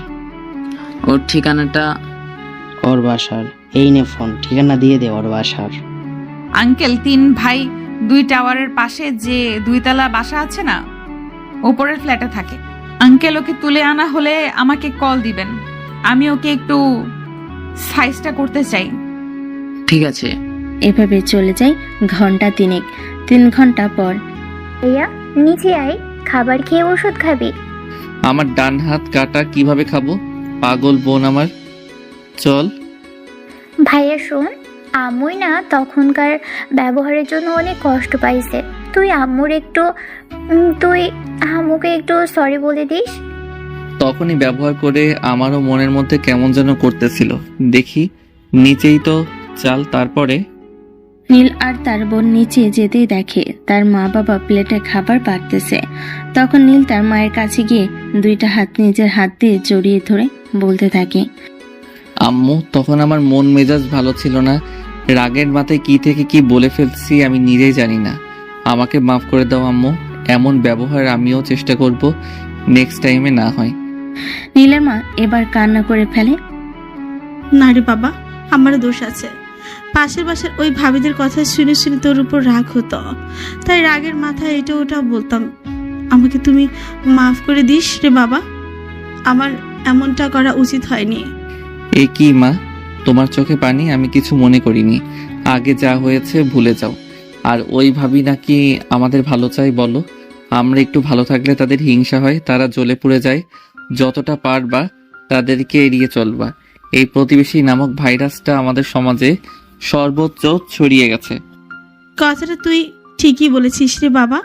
ওর ঠিকানাটা?
ওর বাসার। এই নে ফোন, ঠিকানা দিয়ে দে ওর বাসার।
আঙ্কেল, 3 ভাই 2 টাওয়ারের পাশে যে 2 তলা বাসা আছে না, উপরের ফ্ল্যাটে থাকে। আঙ্কেল, ওকে তুলে আনা হলে আমাকে কল দিবেন, আমি ওকে একটু সাইজটা করতে চাই।
ঠিক আছে।
এভাবে চলে যায় ঘন্টা 3। 3 ঘন্টা পর
ভাইয়া নিচে আয়, খাবার খেয়ে ওষুধ খাবি।
আমার ডান হাত কাটা, কিভাবে খাবো? পাগল বোন আমার, চল।
ভাইয়া শোন, আম্মুই না তখনকার ব্যবহারের জন্য অনেক কষ্ট পাইছে। তুই আম্মুকে একটু সরি বলে দিস।
তখনই ব্যবহার করে আমারও মনের মধ্যে কেমন যেন করতেছিল। দেখি নিচেই তো চাল। তারপরে
নীল আর তার বোন নিচে যেতেই দেখে তার মা বাবা প্লেটে খাবার বাড়তেছে। তখন নীল তার মায়ের কাছে গিয়ে 2টা হাত নিজের হাত দিয়ে জড়িয়ে ধরে বলতে থাকে,
আম্মু, তখন আমার মন মেজাজ ভালো ছিল না, রাগের মাথায় কি থেকে কি বলে ফেলছি আমি নিজেই জানি না। আমাকে মাফ করে দাও আম্মু, এমন ব্যবহার আমিও চেষ্টা করব নেক্সট টাইমে না হয়।
নীলের মা এবার কান্না করে ফেলে,
না রে বাবা, আমার দোষ আছে। পাশের বাসার ওই ভাবিদের কথা শুনে শুনে তোর উপর রাগ হতো, তাই রাগের মাথায় এটা ওটা বলতাম। আমাকে তুমি মাফ করে দিস রে বাবা, আমার এমনটা করা উচিত হয়নি।
এ কি মা, তোমার চোখে পানি? আমি কিছু মনে করিনি। আগে যা হয়েছে ভুলে যাও। আর ওই ভাবি নাকি আমাদের ভালো চাই বলো? আমরা একটু ভালো থাকলে তাদের হিংসা হয়, তারা জ্বলে পুড়ে যায়। যতটা পারবা তাদেরকে এড়িয়ে চলবা। এই প্রতিবেশী নামক ভাইরাসটা আমাদের সমাজে সর্বোচ্চ ছড়িয়ে গেছে।
কথাটা তুই ঠিকই বলেছিস রে বাবা,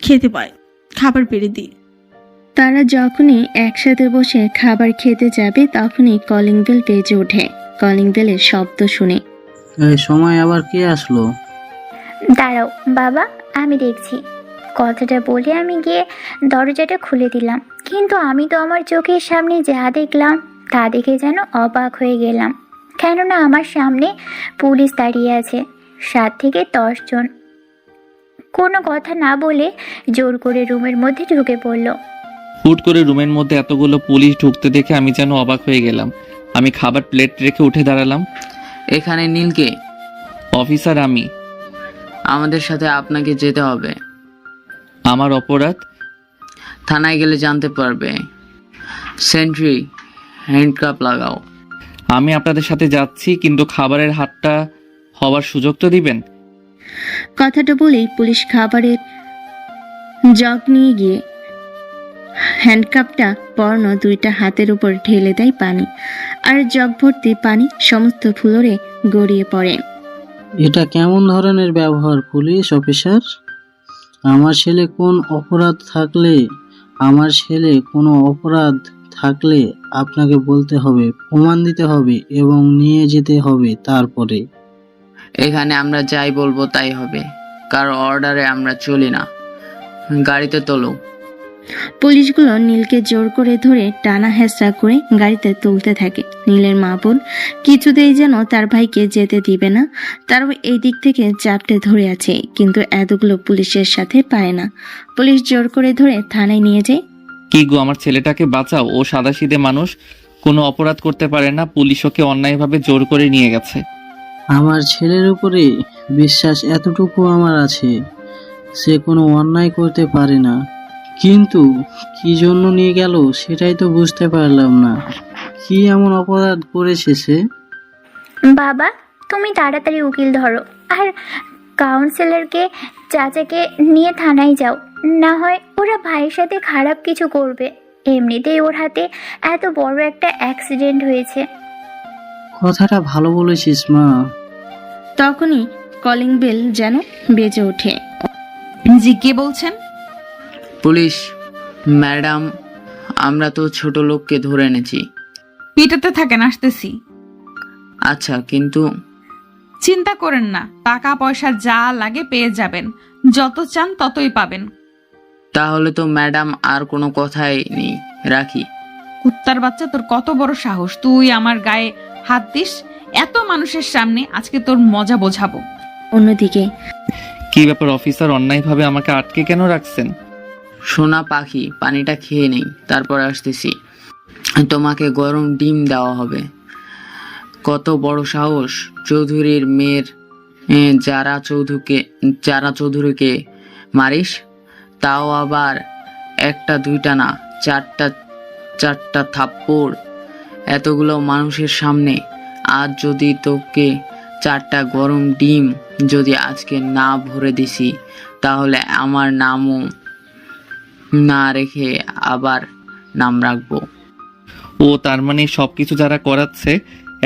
খেতে পায়, খাবার পেরে দি।
তারা যখনই একসাথে বসে খাবার খেতে যাবে তখনই কলিং বেল বেজে ওঠে। কলিং বেলের শব্দ শুনে
এই সময় আবার কে আসলো?
দাঁড়াও বাবা, আমি দেখছি। কথাটা বলে আমি গিয়ে দরজাটা খুলে দিলাম, কিন্তু আমি তো আমার চোখের সামনে যা দেখলাম তা দেখে যেন অবাক হয়ে গেলাম। কেননা আমার সামনে পুলিশ দাঁড়িয়ে আছে, 7 থেকে 10 জন। কোনো কথা না বলে জোর করে রুমের মধ্যে ঢুকে পড়ল।
হুট করে রুমের মধ্যে এতগুলো পুলিশ ঢুকতে দেখে আমি যেন অবাক হয়ে গেলাম। আমি খাবার প্লেট রেখে উঠে দাঁড়ালাম।
এখানে নীলকে?
অফিসার আমি।
আমাদের সাথে আপনাকে যেতে হবে।
আমার অপরাধ?
থানায় গেলে জানতে পারবে। সেন্ট্রি, হ্যান্ডকাপ লাগাও।
আমি আপনাদের সাথে যাচ্ছি, কিন্তু খাবারের হাতটা হওয়ার সুযোগ তো দিবেন।
কথাটা বলেই পুলিশ খাবারের জগ নিয়ে গিয়ে হ্যান্ডকাপটা পরানো দুইটা হাতের উপর ঢেলে দেয় পানি, আর জগ ভর্তি পানি সমস্ত ফ্লোরে গড়িয়ে পড়ে।
এটা কেমন ধরনের ব্যবহার পুলিশ অফিসার? আমার ছেলে কোনো অপরাধ থাকলে আপনাকে বলতে হবে, প্রমাণ দিতে হবে এবং নিয়ে যেতে হবে। তারপরে
এখানে আমরা যাই বলবো তাই হবে, কারো অর্ডারে আমরা চলি না। গাড়িতে তোলো।
পুলিশগুলো নীলকে জোর করে ধরে টানা হেঁচড়া করে গাড়িতে তুলতে থাকে। নীলের মা বোন কিছুতেই যেন তার ভাইকে যেতে দিবে না, তারও এই দিক থেকে চাপটে ধরে আছে, কিন্তু এতগুলো পুলিশের সাথে পায় না। পুলিশ জোর করে ধরে থানায় নিয়ে যায়।
কি গো, আমার ছেলেটাকে বাঁচাও, ও সাদাসিধে মানুষ, কোনো অপরাধ করতে পারে না, পুলিশ ওকে অন্যায়ভাবে জোর করে নিয়ে গেছে।
আমার ছেলের উপরে বিশ্বাস এতটুকু আমার আছে, সে কোনো অন্যায় করতে পারে না, কিন্তু কি জন্য নিয়ে গেল সেটাই তো বুঝতে পারলাম না। কি এমন অপরাধ করেছে সে?
বাবা, তুমি তাড়াতাড়ি উকিল ধরো আর কাউন্সিলরকে চাচাকে নিয়ে থানায় যাও, না হয় ওরা ভাইয়ের সাথে খারাপ কিছু করবে। এমনিতেই ওর হাতে এত বড় একটা অ্যাক্সিডেন্ট হয়েছে।
কথাটা ভালো বলেছিস মা।
তখনই কলিং বেল যেন বেজে ওঠে।
জি, কে বলছেন?
পুলিশ ম্যাডাম, আমরা তো ছোট লোককে ধরে এনেছি।
পিটাতে থাকেন, আসতেছি।
আচ্ছা, কিন্তু
চিন্তা করেন না, টাকা পয়সা যা লাগে পেয়ে যাবেন, যত চান ততই পাবেন।
তাহলে তো ম্যাডাম আর কোনো কথাই নেই, রাখি।
কুত্তার বাচ্চা, তোর কত বড় সাহস, তুই আমার গায়ে হাত দিস এত মানুষের সামনে? আজকে তোর মজা বোঝাবো।
অন্যদিকে,
কি ব্যাপার অফিসার, অন্যায়ভাবে আমাকে আটকে কেন রাখছেন?
সোনা পাখি, পানিটা খেয়ে নেই, তারপর আসতেছি। তোমাকে গরম ডিম দেওয়া হবে। কত বড় সাহস, চৌধুরীর মেয়ের যারা চৌধুরীকে মারিস, তাও আবার একটা দুইটা না, চারটা থাপ্পড় এতগুলো মানুষের সামনে। আজ যদি তোকে 4টা গরম ডিম যদি আজকে না ভরে দিছি, তাহলে আমার নামও না রেখে আবার নাম রাখবো।
ও তার মানে সবকিছু যারা করাচ্ছে,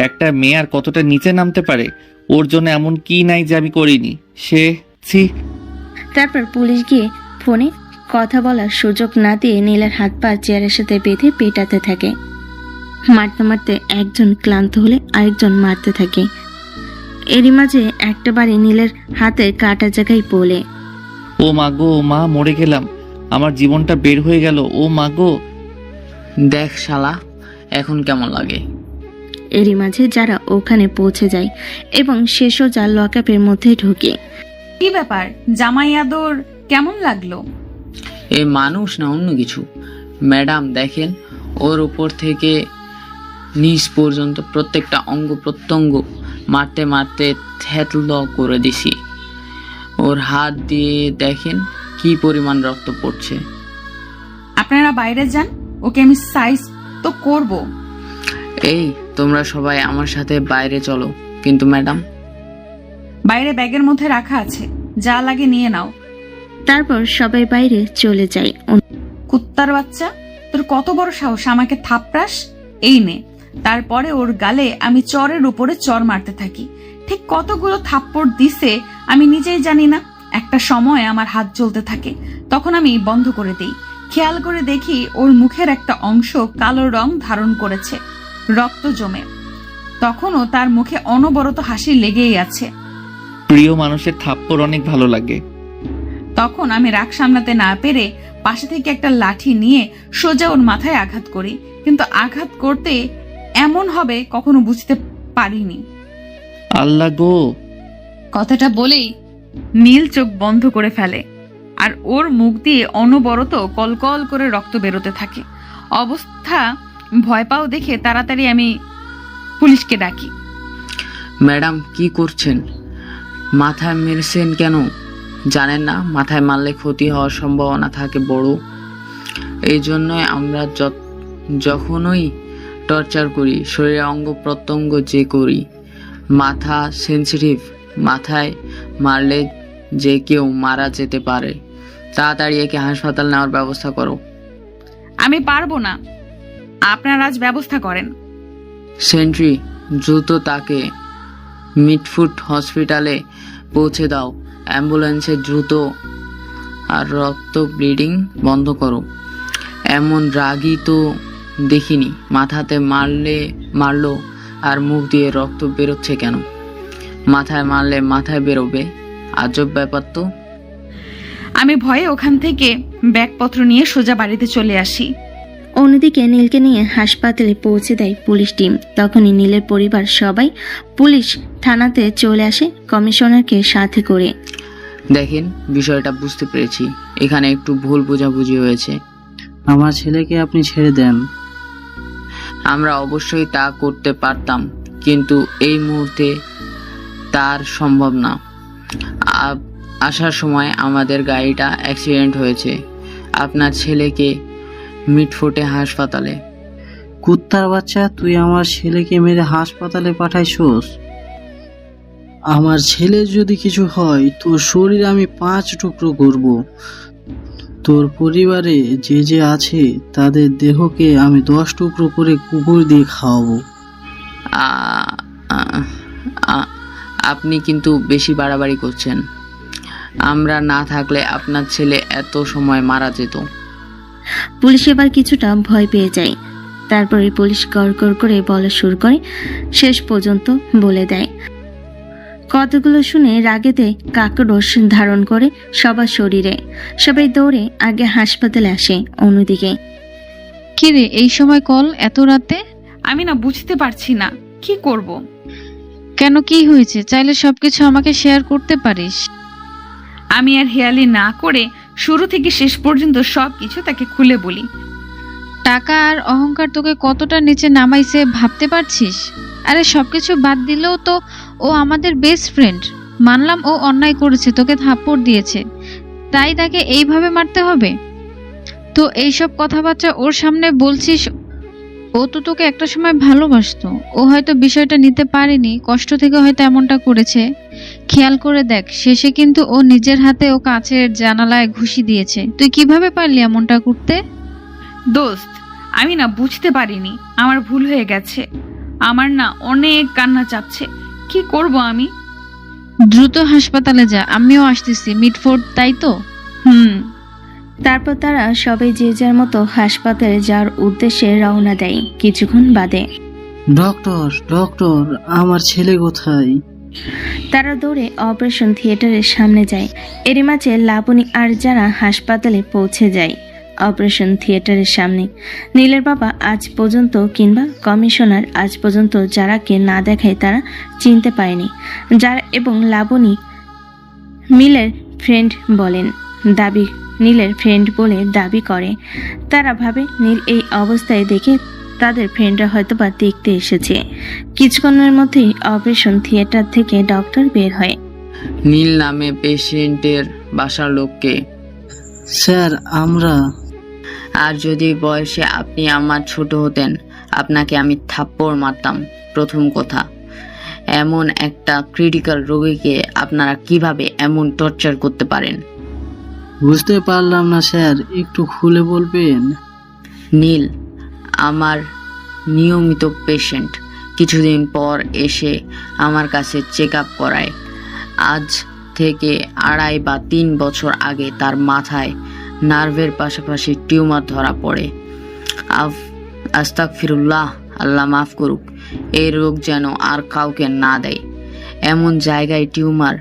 একটা মেয়ে আর কতটা নিচে নামতে পারে? ওর জন্য এমন কি নাই যে আমি করিনি? সে ছি।
তারপর পুলিশ গিয়ে ফোনে কথা বলার সুযোগ না দিয়ে নীলের হাত পা চেয়ারের সাথে বেঁধে পেটাতে থাকে। মারতে মারতে একজন ক্লান্ত হলে আরেকজন মারতে থাকে। এরই মাঝে একটা বাড়ি নীলের হাতে কাটা জায়গায় পড়ে।
ও মা গো, ও মা, মরে গেলাম, আমার জীবনটা বের হয়ে গেল, ও মা গো।
দেখ শালা, এখন কেমন লাগে?
এরই মাঝে যারা ওখানে পৌঁছে যায় এবং সে সোজা লকআপের মধ্যে ঢুকে।
কি ব্যাপার, জামাই আদর কেমন লাগলো?
এ মানুষ না অন্য কিছু। ম্যাডাম দেখেন, ওর উপর থেকে নিচ পর্যন্ত প্রত্যেকটা অঙ্গ প্রত্যঙ্গ মারতে মারতে থেতল করে দিছি। ওর হাত দিয়ে দেখেন কি পরিমাণ রক্ত পড়ছে।
আপনারা বাইরে যান, ওকে আমি সাইজ তো করব।
এই তোমরা সবাই আমার সাথে বাইরে চলো। কিন্তু ম্যাডাম?
বাইরে ব্যাগের মধ্যে রাখা আছে, যা লাগে নিয়ে নাও।
তারপর সবাই বাইরে চলে যায়।
কুত্তার বাচ্চা, তোর কত বড় সাহস আমাকে থাপড়াস? এই নে। তারপরে ওর গালে আমি চরের উপরে চর মারতে থাকি। ঠিক কতগুলো থাপ্পড় দিছে আমি নিজেই জানি না। একটা সময় আমার হাত জ্বলতে থাকে, তখন আমি বন্ধ করে দিই। খেয়াল করে দেখি ওর মুখের একটা অংশ কালো রং ধারণ করেছে, রক্ত জমে। তখনও তার মুখে অনবরত হাসি লেগেই আছে।
প্রিয় মানুষের থাপ্পড় অনেক ভালো লাগে।
তখন আমি রাগ সামলাতে না পেরে পাশে থেকে একটা লাঠি নিয়ে সোজা ওর মাথায় আঘাত করি, কিন্তু আঘাত করতে এমন হবে কখনো বুঝতে পারিনি।
আল্লাহ গো!
কথাটা বলেই নীল চোখ বন্ধ করে ফেলে, আর ওর মুখ দিয়ে অনবরত কলকল করে রক্ত বেরোতে থাকে। অবস্থা ভয় পাও দেখে তাড়াতাড়ি আমি পুলিশকে ডাকি।
ম্যাডাম কি করছেন? মাথায় মেরেছেন কেন? জানেন না মাথায় মারলে ক্ষতি হওয়ার সম্ভাবনা থাকে বড়? এই জন্যই আমরা যখনই টর্চার করি, শরীরের অঙ্গ প্রত্যঙ্গ যে করি, মাথা সেন্সিটিভ, মাথায় মারলে যে কেউ মারা যেতে পারে। তাড়াতাড়ি একে হাসপাতাল নেওয়ার ব্যবস্থা করো।
আমি পারবো না, আপনারা আজ ব্যবস্থা করেন।
সেন্ট্রি, দ্রুত তাকে মিডফুট হসপিটালে পৌঁছে দাও। অ্যাম্বুলেন্সে দ্রুত, আর রক্ত ব্লিডিং বন্ধ করো। এমন রাগই তো দেখিনি। মাথাতে মারলো আর মুখ দিয়ে রক্ত বেরোচ্ছে কেন? মাথায় মারলে মাথায় বেরোবে, আজব ব্যাপার তো।
আমি ভয়ে ওখান থেকে ব্যাগপত্র নিয়ে সোজা বাড়িতে চলে আসি।
অন্যদিকে নীলকে নিয়ে হাসপাতালে পৌঁছে দেয় পুলিশ টিম। তখনই নীলের পরিবার সবাই পুলিশ থানাতে চলে আসে কমিশনারকে সাথে করে।
দেখেন, বিষয়টা বুঝতে পেরেছি, এখানে একটু ভুল বোঝাবুঝি হয়েছে।
আমার ছেলেকে আপনি ছেড়ে দেন।
আমরা অবশ্যই তা করতে পারতাম, কিন্তু এই মুহূর্তে তার সম্ভব না। আসার সময় আমাদের গাড়িটা অ্যাক্সিডেন্ট হয়েছে। আপনার ছেলেকে মিডফোর্টে হাসপাতালে।
কুত্তার বাচ্চা, তুই আমার ছেলেকে মেরে হাসপাতালে পাঠাইছোস? আমার ছেলের যদি কিছু হয় তোর শরীর আমি 5 টুকরো করব। তোর পরিবারে যে আছে তাদের দেহকে আমি 10 টুকরো করে কুকুর দিয়ে খাওয়াবো।
আপনি কিন্তু বেশি বাড়াবাড়ি করছেন। আমরা না থাকলে আপনার ছেলে এত সময় মারা যেত।
পুলিশ এবার কিছুটা ভয় পেয়ে যায়। তারপরে পুলিশ গড়গড় করে বলা শুরু করে, শেষ পর্যন্ত বলে দেয়। কতগুলো শুনে রাগেতে কাকরোষ ধারণ করে সবার শরীরে। সবাই দৌড়ে আগে হাসপাতালে আসে। অন্যদিকে,
কিরে এই সময় কল এত রাতে?
আমি না বুঝতে পারছি না কি করব।
কেন, কি হয়েছে? চাইলে সবকিছু আমাকে শেয়ার করতে পারিস।
আমি আর হেয়ালি না করে শুরু থেকে শেষ পর্যন্ত সবকিছু তাকে খুলে বলি।
টাকা আর অহংকার তোকে কতটা নিচে নামাইছে ভাবতে পারছিস? আরে সবকিছু বাদ দিলেও তো ও আমাদের বেস্ট ফ্রেন্ড। মানলাম ও অন্যায় করেছে, তোকে থাপ্পড় দিয়েছে, তাই তাকে এইভাবে মারতে হবে? তো এইসব কথাবার্তা ওর সামনে বলছিস? ও তো তোকে একটা সময় ভালোবাসতো। ও হয়তো বিষয়টা নিতে পারেনি, কষ্ট থেকে হয়তো এমনটা করেছে। খেয়াল করে দেখ, শেষে কিন্তু ও নিজের হাতে ও কাচের জানালায় ঘুষি দিয়েছে। তুই কিভাবে পারলি এমনটা করতে?
দোস্ত, আমি না বুঝতে পারিনি, আমার ভুল হয়ে গেছে। আমার না অনেক কান্না চাচ্ছে, কি করব আমি?
দ্রুত হাসপাতালে যা, আমিও আসতেছি। মিডফোর্ট, তাই তো?
তারপর তারা সবাই যে যার মতো হাসপাতালে যাওয়ার উদ্দেশ্যে রওনা দেয়। কিছুক্ষণ বাদে,
ডক্টর ডক্টর, আমার ছেলে কোথায়?
তারা দৌড়ে অপারেশন থিয়েটারের সামনে যায়। এরই মাঝে লাবণী আর যারা হাসপাতালে পৌঁছে যায় অপারেশন থিয়েটারের সামনে। নীলের বাবা আজ পর্যন্ত কিংবা কমিশনার আজ পর্যন্ত যারাকে না দেখায় তারা চিনতে পারেনি। যারা এবং লাবণী নীলের ফ্রেন্ড বলে দাবি করে। তারা ভাবে নীল এই অবস্থায় দেখে তাদের ফ্রেন্ডরা হয়তোবা দেখতে এসেছে। কিছুক্ষণের মধ্যেই অপারেশন থিয়েটার থেকে ডক্টর বের হয়।
নীল নামে পেশেন্টের বাসার লোককে?
স্যার, আমরা।
আর যদি বয়সে আপনি আমার ছোট হতেন, আপনাকে আমি থাপ্পড় মারতাম। প্রথম কথা, এমন একটা ক্রিটিক্যাল রোগীকে আপনারা কিভাবে এমন টর্চার করতে পারেন?
বুঝতে পারলাম না স্যার, একটু খুলে বলবেন?
নীল আমার নিয়মিত পেশেন্ট। কিছুদিন পর এসে আমার কাছে চেক আপ করায়। আজ থেকে 2.5 বা 3 বছর আগে তার মাথায় নার্ভের পাশাপাশি টিউমার ধরা পড়ে। আস্তাগফিরুল্লাহ, আল্লাহ মাফ করুক। এই রোগ যেন আর কাউকে না দেয়। এমন জায়গায় টিউমার,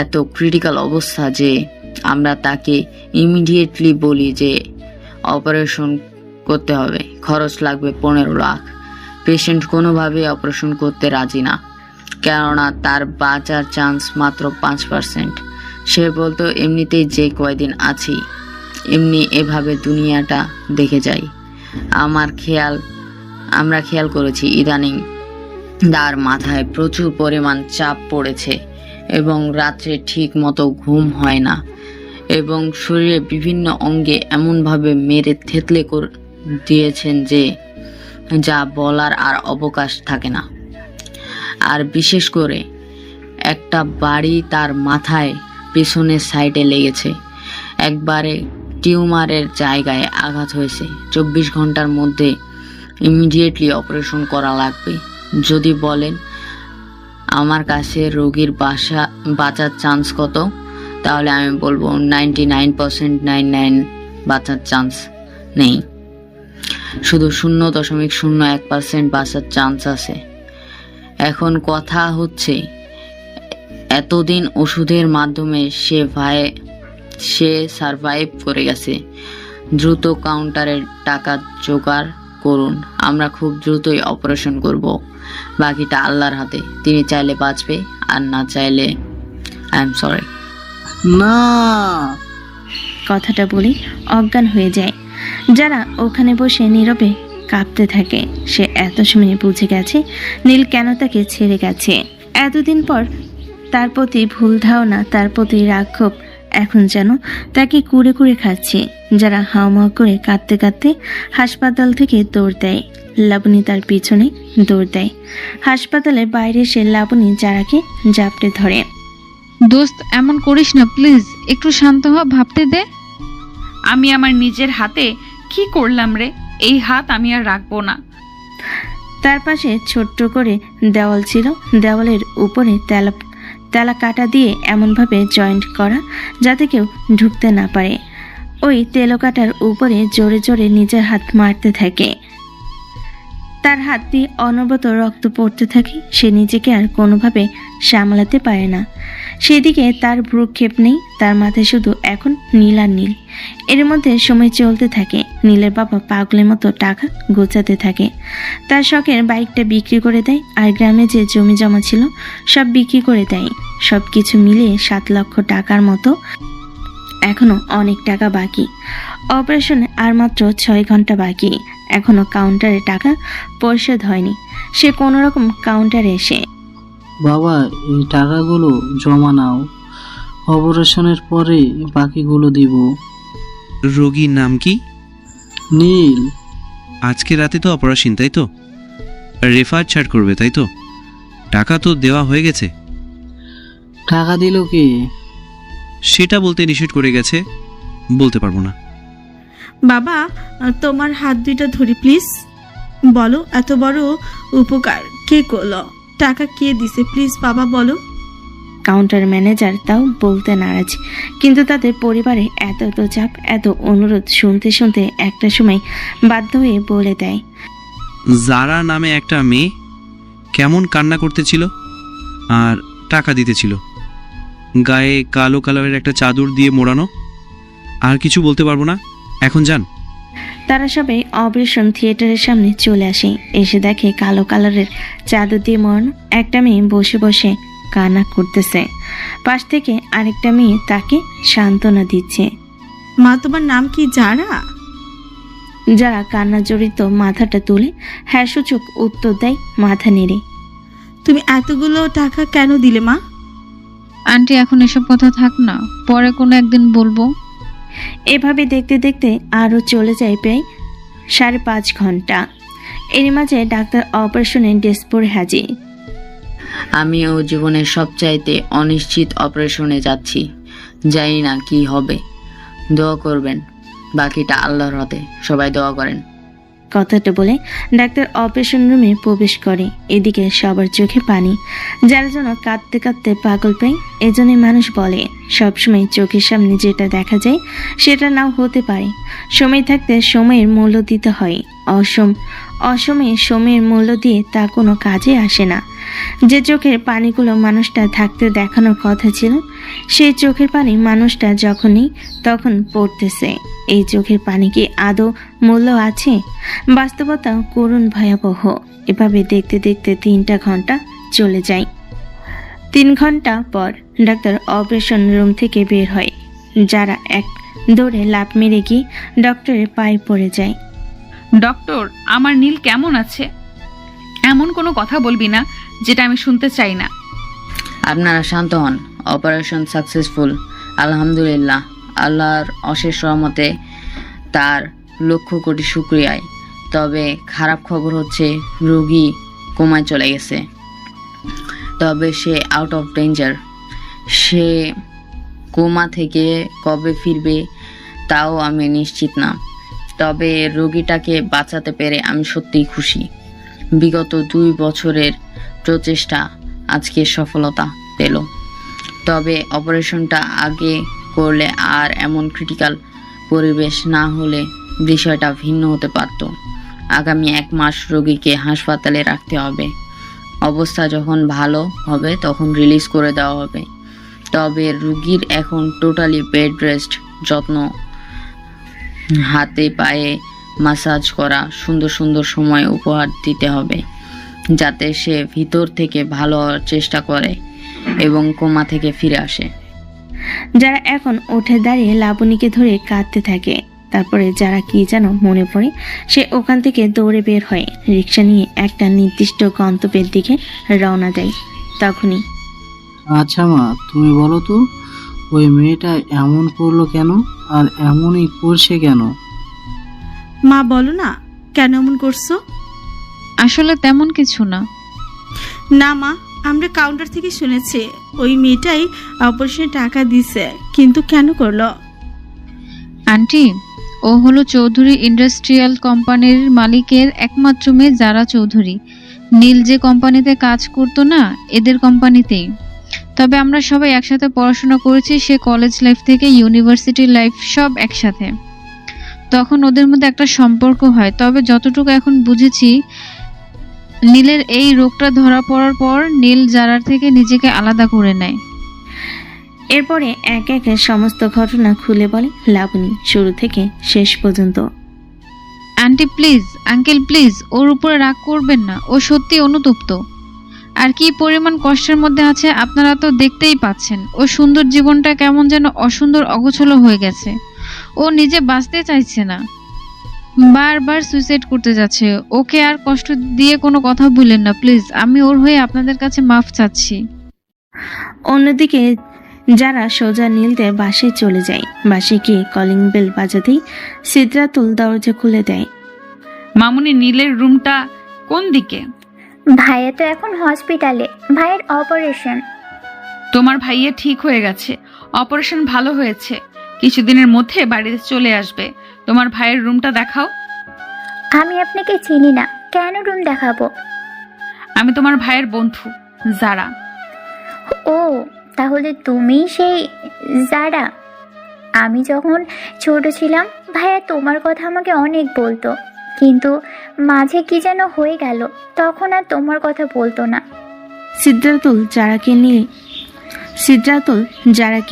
এত ক্রিটিক্যাল অবস্থা যে আমরা তাকে ইমিডিয়েটলি বলি যে অপারেশন করতে হবে। খরচ লাগবে 15 লাখ। পেশেন্ট কোনোভাবেই অপারেশন করতে রাজি না, কেননা তার বাঁচার চান্স মাত্র 5%। সে বলতো এমনিতেই যে কয়দিন আছি এমনি এভাবে দুনিয়াটা দেখে যাই। আমরা খেয়াল করেছি ইদানিং তার মাথায় প্রচুর পরিমাণ চাপ পড়েছে এবং রাত্রে ঠিক মতো ঘুম হয় না এবং শরীরে বিভিন্ন অঙ্গে এমনভাবে মেরে থেতলে দিয়েছেন যে যা বলার আর অবকাশ থাকে না। আর বিশেষ করে একটা বাড়ি তার মাথায় পেছনের সাইডে লেগেছে, একবারে টিউমারের জায়গায় আঘাত হয়েছে। 24 ঘন্টার মধ্যে ইমিডিয়েটলি অপারেশন করা লাগবে। যদি বলেন আমার কাছে রোগীর বাঁচার চান্স কত, তাহলে আমি বলবো 99.99 বাঁচার চান্স নেই, শুধু 0.01% বাঁচার চান্স আছে। এখন কথা হচ্ছে এতদিন ওষুধের মাধ্যমে সে সারভাইভ করে গেছে। দ্রুত কাউন্টারের টাকা জোগাড় করুন, আমরা খুব দ্রুতই অপারেশন করব। বাকিটা আল্লাহর হাতে, তিনি চাইলে বাঁচবে আর না চাইলে আই এম সরি।
না,
কথাটা বলে অজ্ঞান হয়ে যায়। যারা ওখানে বসে নীরবে কাঁপতে থাকে। সে এত সময় বুঝে গেছে নীল কেন তাকে ছেড়ে গেছে। এতদিন পর তার প্রতি ভুল ধারণা, তার প্রতি রাক্ষোভ এখন যেন তাকে কুড়ে কুড়ে খাচ্ছে। যারা হাওমাও করে কাঁদতে কাঁদতে হাসপাতাল থেকে দৌড় দেয়। লাবণী তার পিছনে দৌড় দেয়। হাসপাতালের বাইরে এসে লাবণী যারাকে জাপটে ধরে।
দোস্ত এমন করিস না প্লিজ, একটু শান্ত হ, ভাবতে দে।
আমি আমার নিজের হাতে কি করলাম রে? এই হাত আমি আর রাখবো না।
তার পাশে ছোট্ট করে দেওয়াল ছিল। দেওয়ালের উপরে তেলা কাটা দিয়ে এমনভাবে জয়েন্ট করা যাতে কেউ ঢুকতে না পারে। ওই তেলো কাটার উপরে জোরে জোরে নিজের হাত মারতে থাকে। তার হাত দিয়ে অনবরত রক্ত পড়তে থাকে। সে নিজেকে আর কোনোভাবে সামলাতে পারে না। সেদিকে তার ভ্রুক্ষেপ নেই, তার মাথায় শুধু এখন নীল আর নীল। এর মধ্যে সময় চলতে থাকে। নীলের বাবা পাগলের মতো টাকা গোছাতে থাকে। তার শখের বাইকটা বিক্রি করে দেয় আর গ্রামে যে জমি জমা ছিল সব বিক্রি করে দেয়। সব কিছু মিলিয়ে 7 লক্ষ টাকার মতো। এখনো অনেক টাকা বাকি। অপারেশনে আর মাত্র 6 ঘন্টা বাকি। এখনো কাউন্টারে টাকা পরিশোধ হয়নি। সে কোনো রকম কাউন্টারে এসে,
বাবা এই টাকাগুলো জমা নাও, অপারেশনের পরে বাকিগুলো দিব।
রোগীর নাম কি?
নীল।
আজকে রাতে তো অপারেশন, তাই তো? রেফার ছাড় করবে, তাই তো? টাকা তো দেওয়া হয়ে গেছে।
টাকা দিল কে?
সেটা বলতে নিষেধ করে গেছে, বলতে পারবো না।
বাবা তোমার হাত দুইটা ধরি প্লিজ, বলো এত বড় উপকার কে করলো? টাকা কে দিছে প্লিজ বাবা বলো।
কাউন্টার ম্যানেজার তাও বলতে নারাজ, কিন্তু তাদের পরিবারে এত চাপ, এত অনুরোধ শুনতে শুনতে একটা সময় বাধ্য হয়ে বলে দেয়।
জারা নামে একটা মেয়ে কেমন কান্না করতেছিল আর টাকা দিতেছিল। গায়ে কালো কালারের একটা চাদর দিয়ে মোড়ানো। আর কিছু বলতে পারবো না, এখন যান।
তারা সবাই অপারেশন থিয়েটারের সামনে চলে আসে। এসে দেখে কালো কালারের চাদর দিয়ে মোড়ানো একটা মেয়ে বসে বসে কান্না করতেছে। পাশ থেকে আরেকটা মেয়ে তাকে সান্ত্বনা দিচ্ছে।
মা তোমার নাম কি যারা?
যারা কান্না জড়িত মাথাটা তুলে হ্যাঁ সূচক উত্তর দেয় মাথা নেড়ে।
তুমি এতগুলো টাকা কেন দিলে মা?
আন্টি এখন এসব কথা থাক না, পরে কোনো একদিন বলবো।
এভাবে দেখতে দেখতে আরও চলে যায় প্রায় 5.5 ঘন্টা। এর মাঝে ডাক্তার অপারেশনে ডেস্ক পরে হাজির।
আমি ও জীবনের সবচাইতে অনিশ্চিত অপারেশনে যাচ্ছি, জানি না কি হবে। দোয়া করবেন, বাকিটা আল্লাহর হাতে, সবাই দোয়া করেন।
কথাটা বলে ডাক্তার অপারেশন রুমে প্রবেশ করে। এদিকে সবার চোখে পানি, যার জন্য কাঁদতে কাঁদতে পাগল প্রায়। এজন্যই মানুষ বলে সবসময় চোখের সামনে যেটা দেখা যায় সেটা নাও হতে পারে। সময় থাকতে সময়ের মূল্য দিতে হয়। অসময়ে সময়ের মূল্য দিয়ে তা কোনো কাজে আসে না। যে চোখের পানিগুলো মানুষটা থাকতে দেখানোর কথা ছিল, সেই চোখের পানি মানুষটা যখনই তখন পড়তেছে। এই চোখের পানি কি আদৌ মূল্য আছে? বাস্তবতা করুণ ভয়াবহ। এভাবে দেখতে দেখতে 3টা ঘন্টা চলে যায়। 3 ঘন্টা পর ডাক্তার অপারেশন রুম থেকে বের হয়। যারা এক দৌড়ে লাফ মেরে গিয়ে ডক্টরের পায়ে পড়ে যায়।
ডক্টর, আমার নীল কেমন আছে? এমন কোনো কথা বলবি না যেটা আমি শুনতে চাই না।
আপনারা শান্ত হন। অপারেশন সাকসেসফুল, আলহামদুলিল্লাহ। আল্লাহর অশেষ রহমতে, তার লক্ষ কোটি শুক্রিয়ায়। তবে খারাপ খবর হচ্ছে রোগী কোমায় চলে গেছে। তবে সে আউট অফ ডেঞ্জার। সে কোমা থেকে কবে ফিরবে তাও আমি নিশ্চিত না। তবে রোগীটাকে বাঁচাতে পেরে আমি সত্যিই খুশি। বিগত 2 বছরের প্রচেষ্টা আজকে সফলতা পেল। তবে অপারেশনটা আগে করলে আর এমন ক্রিটিক্যাল পরিবেশ না হলে বিষয়টা ভিন্ন হতে পারত। আগামী 1 মাস রোগীকে হাসপাতালে রাখতে হবে। অবস্থা যখন ভালো হবে তখন রিলিজ করে দেওয়া হবে। তবে রোগীর এখন টোটালি বেড রেস্ট, যত্ন, হাতে পায়ে মাসাজ করা, সুন্দর সুন্দর সময় উপহার দিতে হবে যাতে সে ভিতর থেকে ভালো হওয়ার চেষ্টা করে এবং কোমা থেকে ফিরে আসে।
যারা এখন উঠে দাঁড়িয়ে লাবণীকে ধরে কাঁদতে থাকে। তারপরে যারা কি যেন মনে পড়ে, সে ওখান থেকে দৌড়ে বের হয়, রিক্সা নিয়ে একটা নির্দিষ্ট গন্তব্যের দিকে রওনা দেয়। তখনই
আচ্ছা মা, তুমি বলো তো, ওই মেয়েটা এমন করলো কেন, আর এমনই করছে কেন?
মা বলো না, কেন এমন করছো?
আসলে তেমন কিছু না।
না মা, আমরা কাউন্টার থেকে শুনেছি ওই মেয়েটাই অপারেশনে টাকা দিছে, কিন্তু কেন করলো?
আন্টি, ও হলো চৌধুরী ইন্ডাস্ট্রিয়াল কোম্পানির মালিকের একমাত্র মেয়ে যারা চৌধুরী। নীল যে কোম্পানিতে কাজ করতো না, এদের কোম্পানিতেই। তবে আমরা সবাই একসাথে পড়াশোনা করেছি, সে কলেজ লাইফ থেকে ইউনিভার্সিটি লাইফ সব একসাথে। তখন ওদের মধ্যে একটা সম্পর্ক হয়। তবে যতটুকু এখন বুঝেছি, নীলের এই রোগটা ধরা পড়ার পর নীল জারার থেকে নিজেকে আলাদা করে নেয়।
এরপরে এক একে সমস্ত ঘটনা খুলে বলে লাবণী, শুরু থেকে শেষ পর্যন্ত।
আন্টি প্লিজ, আঙ্কেল প্লিজ, ওর উপরে রাগ করবেন না। ও সত্যি অনুতপ্ত। আর কি পরিমাণ কষ্টের মধ্যে আছে আপনারা তো দেখতেই পাচ্ছেন। ও সুন্দর জীবনটা কেমন যেন অসুন্দর, অগোছলো হয়ে গেছে। ও নিজে বাঁচতে চাইছে না, বারবার সুইসাইড করতে যাচ্ছে। ওকে আর কষ্ট দিয়ে কোনো কথা বললেন না প্লিজ। আমি ওর হয়ে আপনাদের কাছে মাফ চাচ্ছি।
অন্যদিকে যারা সোজা নীলদের বাসায় চলে যায়। বাসে গিয়ে কলিং বেল বাজাতেই সিদ্রাতুল দরজা খুলে দেয়।
মামুনি, নীলের রুমটা কোন দিকে?
ভাইয়া তো এখন হসপিটালে, ভাইয়ের অপারেশন।
তোমার ভাইয়া ঠিক হয়ে গেছে, অপারেশন ভালো হয়েছে, কিছুদিনের মধ্যে বাড়িতে চলে আসবে। তোমার ভাইয়ের রুমটা দেখাও।
আমি আপনাকে চিনি না, কেন রুম দেখাবো?
আমি তোমার ভাইয়ের বন্ধু যারা।
ও, তাহলে তুমি সেই যারা? আমি যখন ছোট ছিলাম ভাইয়া তোমার কথা আমাকে অনেক বলতো, কিন্তু মাঝে কি যেন হয়ে গেল, তখন আর তোমার কথা বলতো না।
সিদ্ধাতুল যারাকে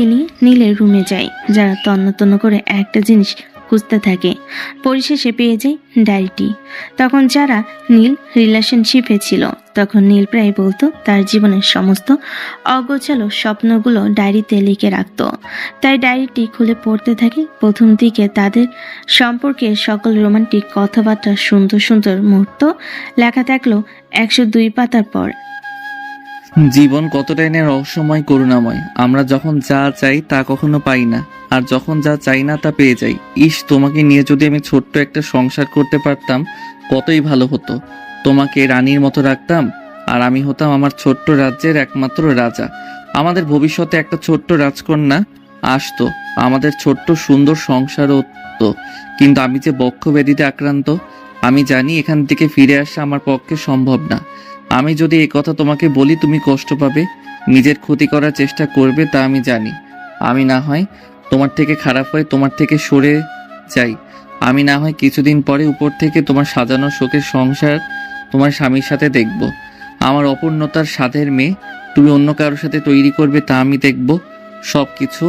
নিয়ে নীলের রুমে যায়। যারা তন্ন তন্ন করে একটা জিনিস খুঁজতে থাকে, পরিশেষে পেয়ে যায় ডায়েরিটি। তখন যারা নীল রিলেশনশিপে ছিল, তখন নীল প্রায় বলতো তার জীবনের সমস্ত অগোছালো স্বপ্নগুলো ডায়েরিতে লিখে রাখত। তাই ডায়েরিটি খুলে পড়তে থাকে। প্রথম দিকে তাদের সম্পর্কে সকল রোমান্টিক কথাবার্তা, সুন্দর সুন্দর মুহূর্ত লেখা থাকলো 102 পাতার পর।
জীবন কতটাই না রহস্যময়, করুণাময়। আমরা যখন যা চাই তা কখনো পাই না, আর যখন যা চাই না তা পেয়ে যাই। ইস, তোমাকে নিয়ে যদি আমি ছোট্ট একটা সংসার করতে পারতাম কতই ভালো হতো। তোমাকে রানীর মতো রাখতাম, আর আমি হতাম আমার ছোট্ট রাজ্যের একমাত্র রাজা। আমাদের ভবিষ্যতে একটা ছোট্ট রাজকন্যা আসতো, আমাদের ছোট্ট সুন্দর সংসার হতো। কিন্তু আমি যে বক্ষব্যাধিতে আক্রান্ত, আমি জানি এখান থেকে ফিরে আসা আমার পক্ষে সম্ভব না। আমি যদি এই কথা তোমাকে বলি তুমি কষ্ট পাবে, নিজের ক্ষতি করার চেষ্টা করবে, তা আমি জানি। আমি না হয় তোমার থেকে খারাপ হয়ে তোমার থেকে সরে যাই। আমি না হয় কিছুদিন পরে উপর থেকে তোমার সাজানো শোকের সংসার তোমার স্বামীর সাথে দেখব। আমার অপূর্ণতার স্বাদের মেয়ে তুমি অন্য কারোর সাথে তৈরি করবে, তা আমি দেখব। সব কিছু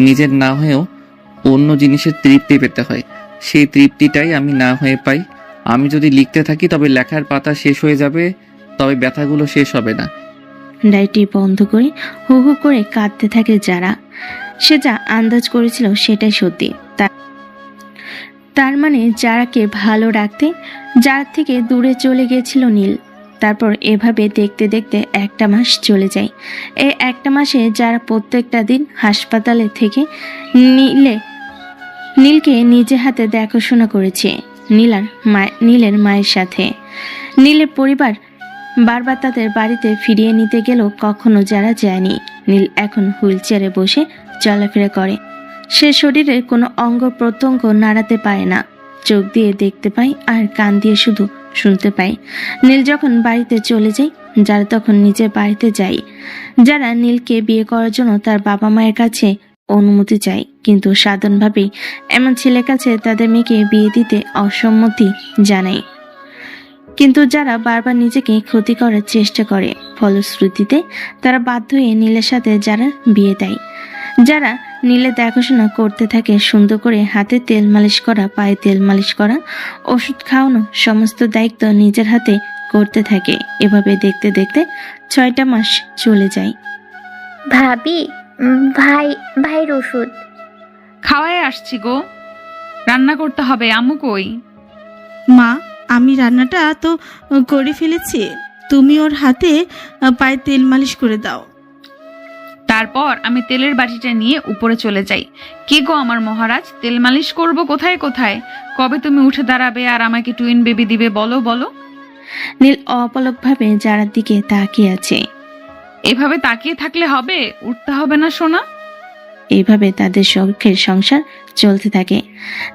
নিজের না হয়েও অন্য জিনিসের তৃপ্তি পেতে হয়, সেই তৃপ্তিটাই আমি না হয়ে পাই। আমি যদি লিখতে থাকি তবে লেখার পাতা শেষ হয়ে যাবে, তবে ব্যথাগুলো শেষ হবে না।
ডায়েরিটি বন্ধ করে হু হু করে কাঁদতে থাকে যারা। সে যা আন্দাজ করেছিল সেটাই সত্যি। তার মানে যারাকে ভালো রাখতে যার থেকে দূরে চলে গেছিল নীল, তারপর এভাবে দেখতে দেখতে একটা মাস চলে যায়। এই একটা মাসে যারা প্রত্যেকটা দিন হাসপাতালে থেকে নীলকে নিজে হাতে দেখাশোনা করেছে নীলের মায়ের সাথে। নীলের পরিবার বারবার তাদের বাড়িতে ফিরিয়ে নিতে গেলেও কখনো যারা যায়নি। নীল এখন হুইল চেয়ারে বসে চলাফেরা করে। সে শরীরের কোনো অঙ্গ প্রত্যঙ্গ নাড়াতে পারে না, চোখ দিয়ে দেখতে পায় আর কান দিয়ে শুধু শুনতে পায়। নীল যখন বাড়িতে চলে যায়, যারা তখন নিজের বাড়িতে যায়। যারা নীলকে বিয়ে করার জন্য তার বাবা মায়ের কাছে অনুমতি চায়, কিন্তু সাধারণভাবেই এমন ছেলের কাছে তাদের মেয়েকে বিয়ে দিতে অসম্মতি জানায়। কিন্তু যারা বারবার নিজেকে ক্ষতি করার চেষ্টা করে, ফলশ্রুতিতে তারা বাধ্য হয়ে নীলের সাথে যারা বিয়ে দেয়। যারা নীলের দেখাশোনা করতে থাকে, সুন্দর করে হাতে তেল মালিশ করা, পায়ে তেল মালিশ করা, ওষুধ খাওয়ানো, সমস্ত দায়িত্ব নিজের হাতে করতে থাকে। এভাবে দেখতে দেখতে 6টা মাস চলে যায়।
ভাবি, ভাইয়ের ওষুধ
খাওয়ায় আসছি গো, রান্না করতে হবে। আম্মু কই?
মা, আমি রান্নাটা তো করে ফেলেছি, তুমি ওর হাতে পায়ে তেল মালিশ করে দাও।
তারপর আমি তেলের বাটিটা নিয়ে উপরে চলে যাই। কি গো আমার মহারাজ, তেল মালিশ করব কোথায় কোথায়? কবে তুমি উঠে দাঁড়াবে আর আমাকে টুইন বেবি দিবে বলো বলো?
নীল অপলকভাবে যারার দিকে তাকিয়ে আছে।
এভাবে তাকিয়ে থাকলে হবে? উঠতে হবে না সোনা?
এইভাবে তাদের শখের সংসার চলতে থাকে।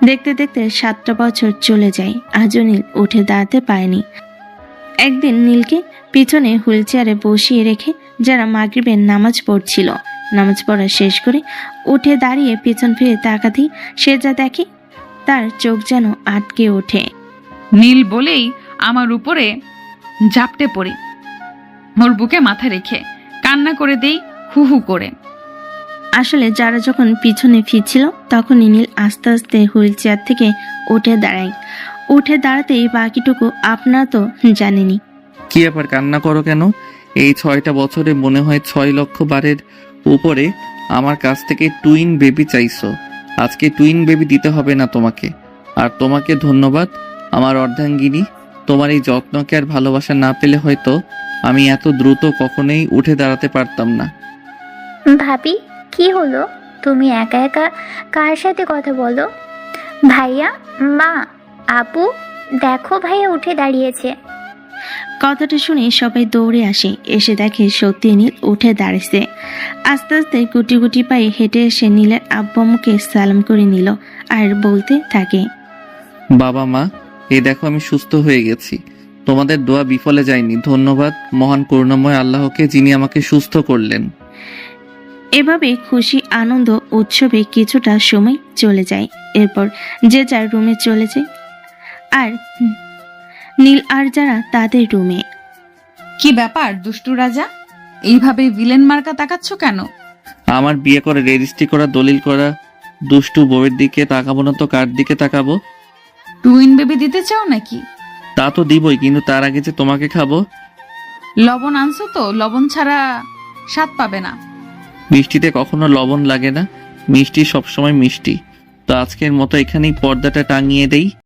দেখতে দেখতে 7টা বছর চলে যায়। আজও নীল উঠে দাঁড়াতে পারেনি। একদিন নীলকে পিছনে হুইল চেয়ারে বসিয়ে রেখে যারা মাগরিবের নামাজ পড়ছিল, নামাজ পড়া শেষ করে উঠে দাঁড়িয়ে পিছন ফিরে তাকাতেই সে যা দেখে তার চোখ যেন আটকে ওঠে।
নীল বলেই আমার উপরে ঝাপটে পড়ি, ওর বুকে মাথা রেখে কান্না করে দেই হু হু করে।
আসলে যারা যখন পিছনে ফিরছিল তখনই নীল আস্তে আস্তে হুইল চেয়ার থেকে উঠে দাঁড়ায়। উঠে দাঁড়াতেই বাকিটুকু আপনারা তো জানেনি।
কি আবার কান্না করো কেন? এই 6টা বছরে মনে হয় 6 লক্ষ বারের উপরে আমার কাছ থেকে টুইন বেবি চাইছো। আজকে টুইন বেবি দিতে হবে না তোমাকে। আর তোমাকে ধন্যবাদ আমার অর্ধাঙ্গিনী। তোমার এই যত্নকে আর ভালোবাসা না পেলে হয়তো আমি এত দ্রুত কখনোই উঠে দাঁড়াতে পারতাম না।
ভাবি, কি হলো? তুমি একা একা কার সাথে কথা বলো? ভাইয়া, মা, আপু, দেখো ভাইয়া উঠে দাঁড়িয়েছে।
কথাটা শুনে সবাই দৌড়ে আসে। এসে দেখে সত্যি নীল উঠে দাঁড়িয়েছে। আস্তে আস্তে গুটি গুটি পায়ে হেঁটে এসে নীলের আব্বু আম্মুকে সালাম করে নিল আর বলতে থাকে,
বাবা মা, এই দেখো আমি সুস্থ হয়ে গেছি। তোমাদের দোয়া বিফলে যায়নি। ধন্যবাদ মহান করুণাময় আল্লাহকে, যিনি আমাকে সুস্থ করলেন।
এভাবে খুশি আনন্দ উৎসবে কিছুটা সময় চলে যায়। এরপর যে যার রুমে চলে যায় আর নীল আর যারা তাদের রুমে।
কি ব্যাপার দুষ্টু রাজা, এইভাবে ভিলেন মার্কা তাকাচ্ছ কেন?
আমার বিয়ে করে রেজিস্ট্রি করা দলিল করা দুষ্টু বউয়ের দিকে তাকাবো না তো কার দিকে তাকাবো?
টুইন বেবি দিতে চাও নাকি?
তা তো দিবই, কিন্তু তার আগে যে তোমাকে খাবো।
লবণ আনছো তো? লবণ ছাড়া স্বাদ পাবে না।
মিষ্টিতে কখনো লবণ লাগে না, মিষ্টি সবসময় মিষ্টি। তো আজকের মতো এখানেই পর্দাটা টাঙিয়ে দেই।